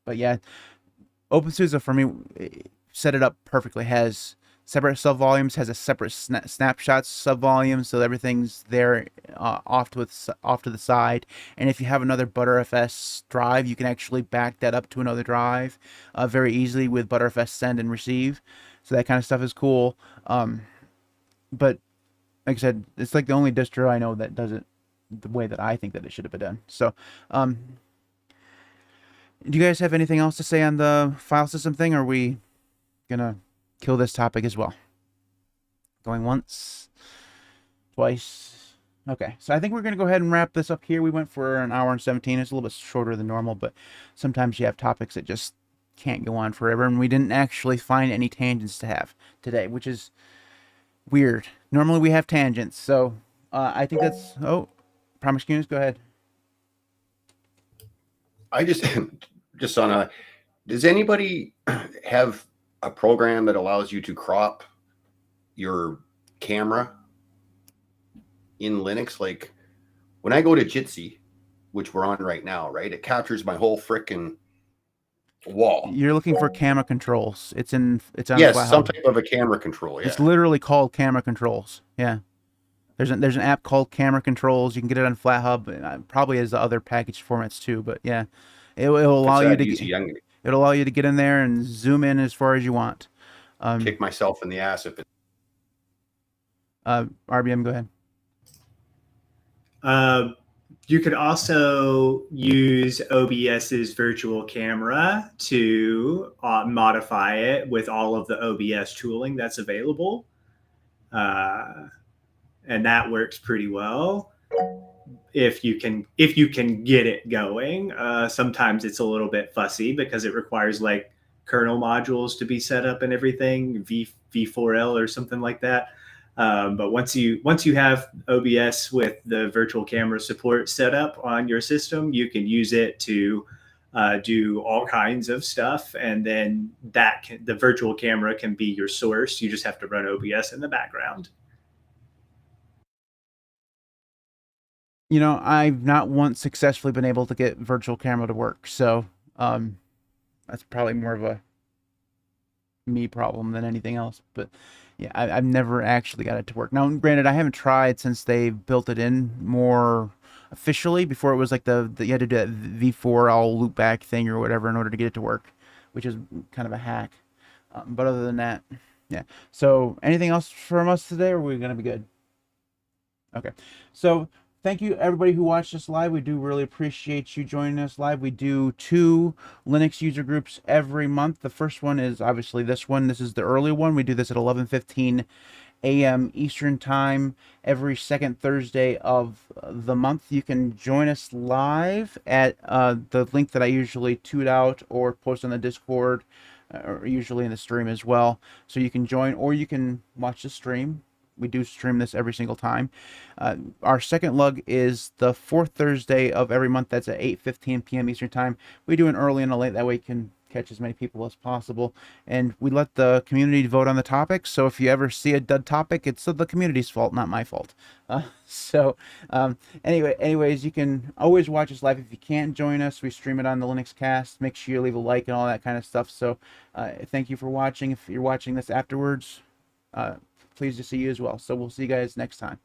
But yeah, OpenSUSE for me set it up perfectly. Has separate sub volumes, has a separate snapshots sub volume, so everything's there off to the side. And if you have another BTRFS drive, you can actually back that up to another drive very easily with BTRFS send and receive. So that kind of stuff is cool. But like I said, it's like the only distro I know that does it the way that I think that it should have been done. So do you guys have anything else to say on the file system thing, or are we gonna kill this topic as well? Going once, twice. Okay, so I think we're gonna go ahead and wrap this up here. We went for an hour and 17. It's a little bit shorter than normal, but sometimes you have topics that just can't go on forever, and we didn't actually find any tangents to have today, which is weird. Normally we have tangents, so I think that's... Oh, Promise Cunis, go ahead. I just on a... Does anybody have a program that allows you to crop your camera in Linux? Like, when I go to Jitsi, which we're on right now, right, it captures my whole frickin' wall. You're looking for camera controls. It's on yes, FlatHub. some type of a camera control. Yeah, it's literally called camera controls. Yeah, there's an app called camera controls. You can get it on FlatHub. Probably has the other package formats too. But yeah, it'll allow you to it'll allow you to get in there and zoom in as far as you want. Kick myself in the ass if it. RBM, go ahead. You could also use OBS's virtual camera to modify it with all of the OBS tooling that's available. And that works pretty well if you can get it going. Sometimes it's a little bit fussy because it requires like kernel modules to be set up and everything, v4l or something like that. But once you have OBS with the virtual camera support set up on your system, you can use it to do all kinds of stuff, and then the virtual camera can be your source. You just have to run OBS in the background. You know, I've not once successfully been able to get virtual camera to work, so that's probably more of a me problem than anything else. But yeah, I've never actually got it to work. Now, granted, I haven't tried since they built it in more officially. Before it was like you had to do that v4 all loop back thing or whatever in order to get it to work, which is kind of a hack. But other than that, yeah. So anything else from us today, or are we gonna be good? Okay, so thank you everybody who watched us live. We do really appreciate you joining us live. We do 2 Linux user groups every month. The first one is obviously this one. This is the early one. We do this at 11:15 a.m. Eastern time every second Thursday of the month. You can join us live at the link that I usually tweet out or post on the Discord, or usually in the stream as well. So you can join, or you can watch the stream. We do stream this every single time. Our second lug is the 4th Thursday of every month. That's at 8:15 p.m. Eastern time. We do an early and a late. That way we can catch as many people as possible. And we let the community vote on the topics. So if you ever see a dud topic, it's the community's fault, not my fault. Anyways, you can always watch us live. If you can't join us, we stream it on the Linux Cast. Make sure you leave a like and all that kind of stuff. So thank you for watching. If you're watching this afterwards, pleased to see you as well. So we'll see you guys next time.